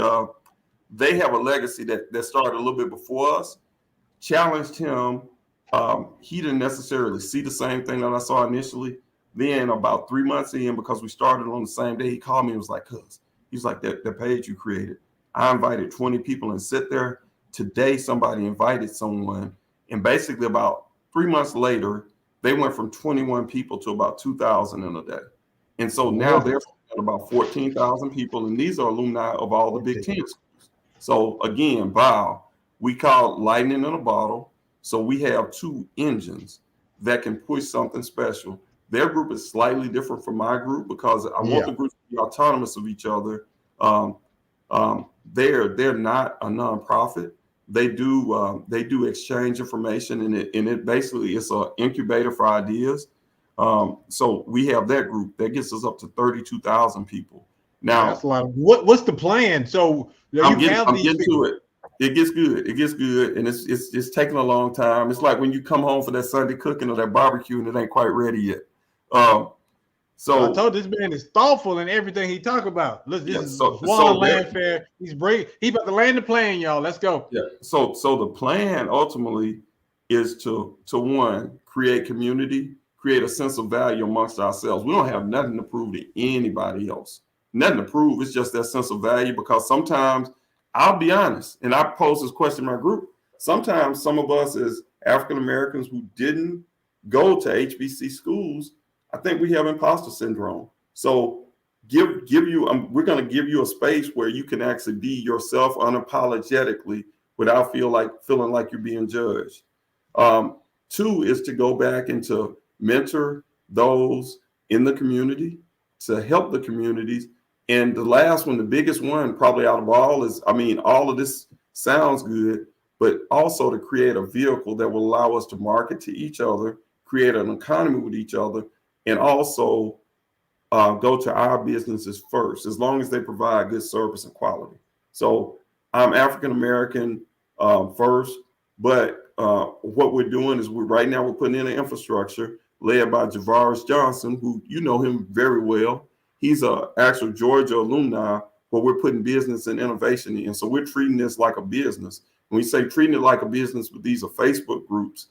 they have a legacy that started a little bit before us. Challenged him. He didn't necessarily see the same thing that I saw initially. Then about 3 months in, because we started on the same day, he called me and was like, cuz, he's like, that page you created, I invited 20 people and sit there. Today, somebody invited someone. And basically about 3 months later, they went from 21 people to about 2,000 in a day. And so now they're at about 14,000 people, and these are alumni of all the Big Ten schools. So again, Bow, we call it lightning in a bottle. So we have two engines that can push something special. Their group is slightly different from my group because I want the group to be autonomous of each other. They're not a nonprofit. They do exchange information, and it basically it's an incubator for ideas. So we have that group that gets us up to 32,000 people. Now that's a lot. What's the plan? So I'm getting to it. It gets good. It gets good, and it's taking a long time. It's like when you come home for that Sunday cooking or that barbecue, and it ain't quite ready yet. So I told this man is thoughtful in everything he talk about. Look, this is Zwan Landfair. He's brave. He about to land the plane, y'all. Let's go. Yeah. So the plan ultimately is to one, create community, create a sense of value amongst ourselves. We don't have nothing to prove to anybody else. Nothing to prove. It's just that sense of value, because sometimes, I'll be honest, and I pose this question in my group, sometimes some of us as African Americans who didn't go to HBC schools, I think we have imposter syndrome. So we're going to give you a space where you can actually be yourself unapologetically without feeling like you're being judged. Two is to go back and to mentor those in the community, to help the communities. And the last one, the biggest one probably out of all is, all of this sounds good, but also to create a vehicle that will allow us to market to each other, create an economy with each other, and also go to our businesses first, as long as they provide good service and quality. So I'm African American first, but what we're doing is right now we're putting in an infrastructure led by Javaris Johnson, who you know him very well. He's an actual Georgia alumni, where we're putting business and innovation in. So we're treating this like a business. When we say treating it like a business, but these are Facebook groups.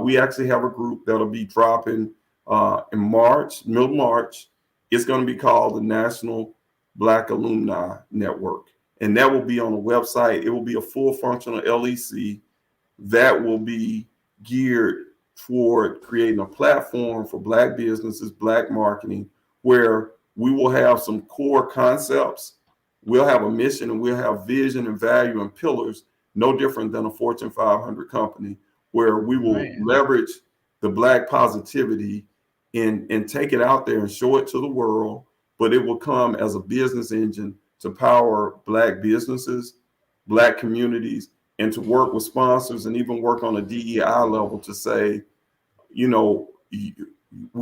We actually have a group that'll be dropping in March, middle March. It's going to be called the National Black Alumni Network. And that will be on a website. It will be a full functional LEC that will be geared toward creating a platform for Black businesses, Black marketing, where we will have some core concepts. We'll have a mission, and we'll have vision and value and pillars, no different than a Fortune 500 company, where we will leverage the Black positivity and take it out there and show it to the world, but it will come as a business engine to power Black businesses, Black communities, and to work with sponsors and even work on a DEI level to say, we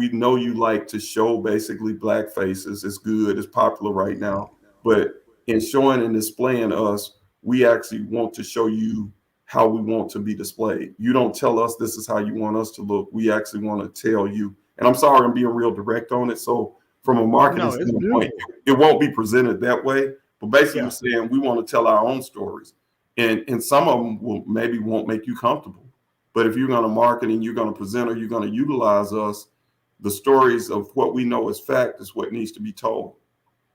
know you like to show basically Black faces. It's good, it's popular right now. But in showing and displaying us, we actually want to show you how we want to be displayed. You don't tell us this is how you want us to look. We actually want to tell you. And I'm sorry, I'm being real direct on it. So from a marketing standpoint, it won't be presented that way. But basically we're saying we want to tell our own stories. And some of them won't make you comfortable. But if you're going to market and you're going to present or you're going to utilize us, the stories of what we know as fact is what needs to be told.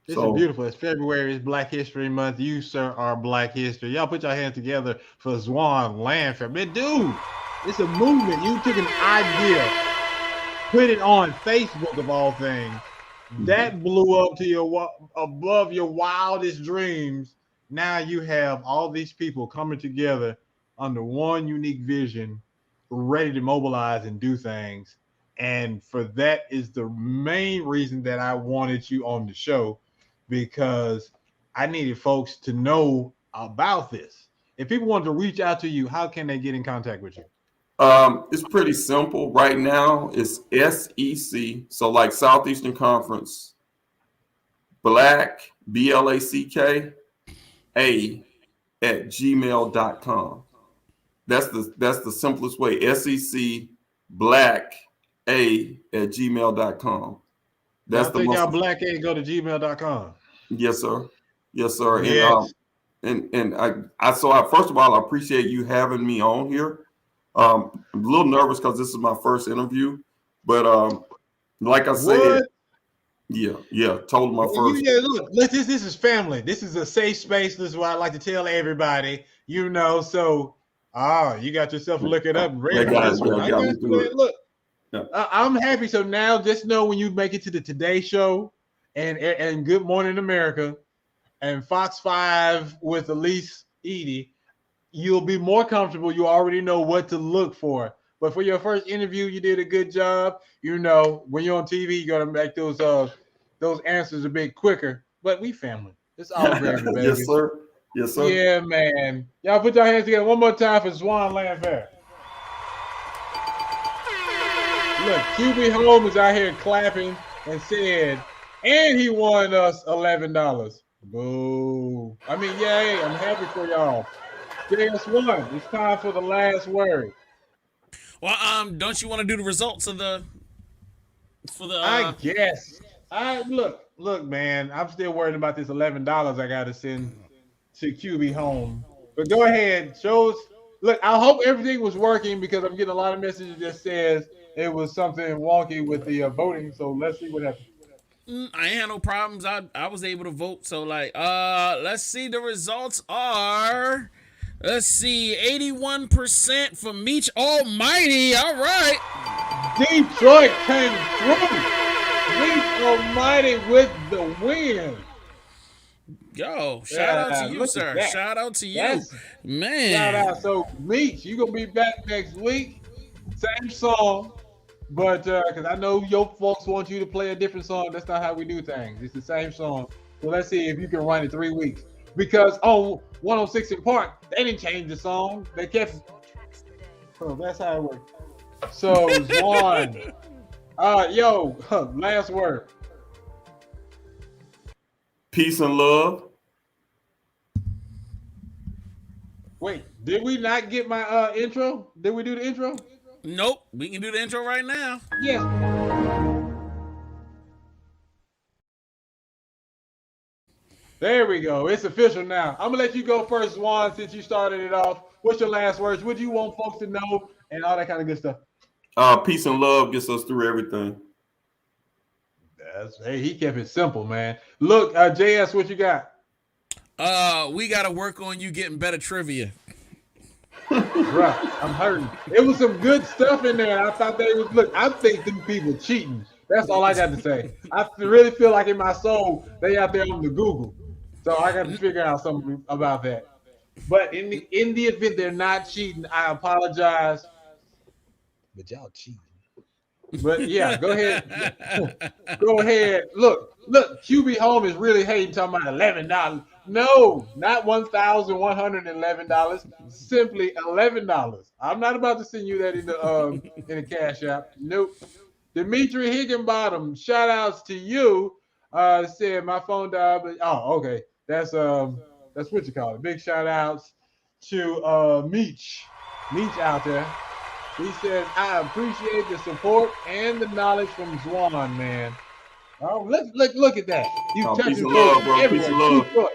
This is beautiful. It's February. It's Black History Month. You, sir, are Black History. Y'all put your hands together for Zwan Landfair. Man, dude, it's a movement. You took an idea, put it on Facebook of all things. That blew up to above your wildest dreams. Now you have all these people coming together under one unique vision, ready to mobilize and do things. And for that is the main reason that I wanted you on the show, because I needed folks to know about this. If people want to reach out to you, how can they get in contact with you? It's pretty simple. Right now, it's SEC, so like Southeastern Conference, Black, BLACK, @gmail.com. That's the simplest way. SEC Black @gmail.com. That's the most. Y'all Black A go to gmail.com. Yes, sir. Yes, sir. Yes. And I first of all, I appreciate you having me on here. I'm a little nervous because this is my first interview, but like I said, told my first. Yeah, look, this is family. This is a safe space. This is what I like to tell everybody. So you got yourself to look it up. Look, I'm happy. So now just know when you make it to the Today Show and Good Morning America and Fox 5 with Elise Edie, you'll be more comfortable. You already know what to look for. But for your first interview, you did a good job. You know, when you're on TV, you got to make those answers a bit quicker. But we family. It's all gravy, baby. Yes, sir. Yes, sir. Yeah, man. Y'all put your hands together one more time for Zwan Landfair. Look, QB Home is out here clapping and said, and he won us $11. Boo. I mean, yay. I'm happy for y'all. Guess what? It's time for the last word. Well, don't you want to do the results of the I guess. Look, man. I'm still worried about this $11 I got to send to QB Home. But go ahead, show us. Look, I hope everything was working because I'm getting a lot of messages that says it was something wonky with the voting. So let's see what happens. I ain't had no problems. I was able to vote. So let's see. The results are. Let's see, 81% for Meech Almighty. All right. Detroit came through. Meech Almighty with the win. Yo, shout out to you, sir. Shout out to you. Man. Shout out. So, Meech, you going to be back next week. Same song. But, because I know your folks want you to play a different song. That's not how we do things. It's the same song. So, let's see if you can run it 3 weeks. Because on 106 in Park, they didn't change the song. They kept. So that's how it works. So Zwan, last word. Peace and love. Wait, did we not get my intro? Did we do the intro? Nope. We can do the intro right now. Yes. There we go. It's official now. I'm going to let you go first, Zwan, since you started it off. What's your last words? What do you want folks to know and all that kind of good stuff? Peace and love gets us through everything. Hey, he kept it simple, man. Look, JS, what you got? We got to work on you getting better trivia. Bruh, I'm hurting. It was some good stuff in there. I thought they was, look, I think them people cheating. That's all I got to say. I really feel like in my soul, they out there on the Google. So I got to figure out something about that. But in the event they're not cheating, I apologize. But y'all cheating. But yeah, go ahead. Go ahead. Look, QB Home is really hating, talking about $11. No, not $1,111. Simply $11. I'm not about to send you that in the Cash App. Nope. Dimitri Higginbottom, shout outs to you. Said my phone died, but okay. That's what you call it. Big shout outs to Meech out there. He says, I appreciate the support and the knowledge from Zwan, man. Oh, look at that. You touching love, bro. Everywhere.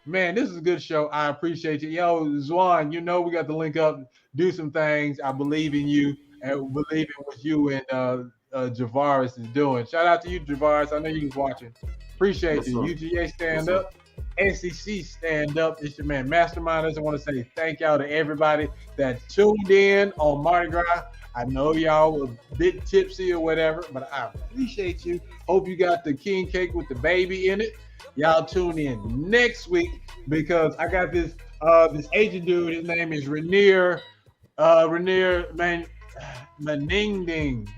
Man, this is a good show. I appreciate you. Yo, Zwan, you know we got to link up, do some things. I believe in you and believe in what you and Javaris is doing. Shout out to you, Javaris. I know you was watching. Appreciate you. UGA stand up. SEC stand up. It's your man Mastermind. I just want to say thank y'all to everybody that tuned in on Mardi Gras. I know y'all were a bit tipsy or whatever, but I appreciate you. Hope you got the king cake with the baby in it. Y'all tune in next week because I got this Asian dude. His name is Rainier Maningding.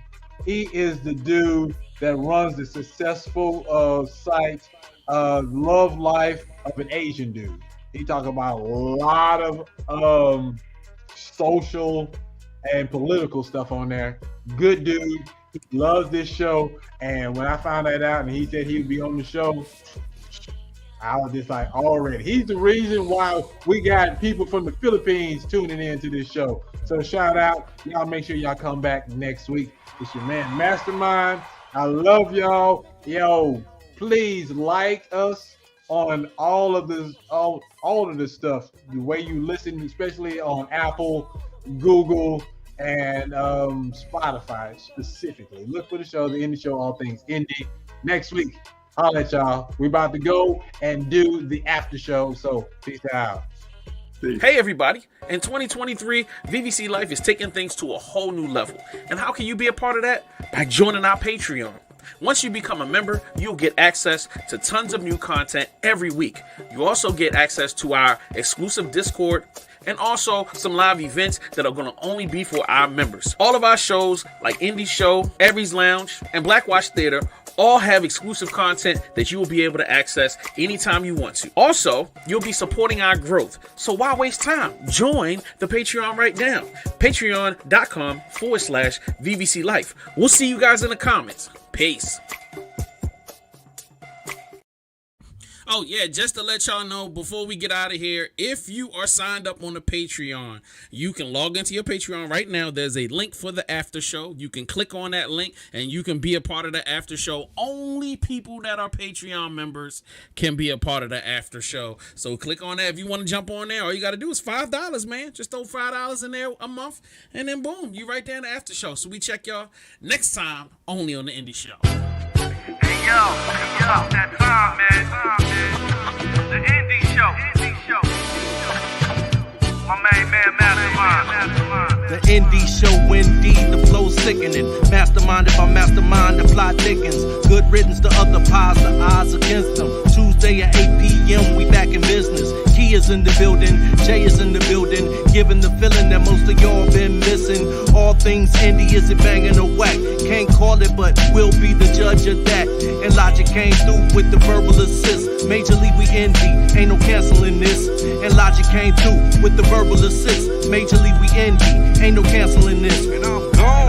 He is the dude that runs the successful site Love Life of an Asian Dude. He talks about a lot of social and political stuff on there. Good dude. He loves this show. And when I found that out and he said he would be on the show, I was just like, already. He's the reason why we got people from the Philippines tuning in to this show. So shout out. Y'all make sure y'all come back next week. It's your man Mastermind. I love y'all. Yo, please like us on all of this stuff. The way you listen, especially on Apple, Google, and Spotify specifically. Look for the show, the Indie Show, All Things Indie. Next week, I'll let y'all. We're about to go and do the after show. So peace out. Hey everybody, in 2023, VVC Life is taking things to a whole new level. And how can you be a part of that? By joining our Patreon. Once you become a member, you'll get access to tons of new content every week. You also get access to our exclusive Discord and also some live events that are going to only be for our members. All of our shows like Indie Show, Every's Lounge, and Black Watch Theater all have exclusive content that you will be able to access anytime you want to. Also, you'll be supporting our growth. So why waste time? Join the Patreon right now. Patreon.com/VVC Life. We'll see you guys in the comments. Peace. Oh, yeah, just to let y'all know before we get out of here, if you are signed up on the Patreon, you can log into your Patreon right now. There's a link for the after show. You can click on that link and you can be a part of the after show. Only people that are Patreon members can be a part of the after show. So click on that. If you want to jump on there, all you got to do is $5, man. Just throw $5 in there a month and then boom, you right there in the after show. So we check y'all next time only on the Indie Show. Hey, yo, that time, man. The Indie Show. My main man, Mastermind. The Indie Show, indeed, the flow sickening. Masterminded by mastermind, the plot thickens. Good riddance to other pies, the odds against them. Tuesday at 8 p.m., we back in business. Key is in the building, Jay is in the building. Giving the feeling that most of y'all been missing. All things indie, is it banging or whack? Can't call it, but we'll be the judge of that. And Logic came through with the verbal assist. Major League, we indie, ain't no canceling this. And Logic came through with the verbal assist. Major League, we indie, ain't no canceling this. And I'm gone.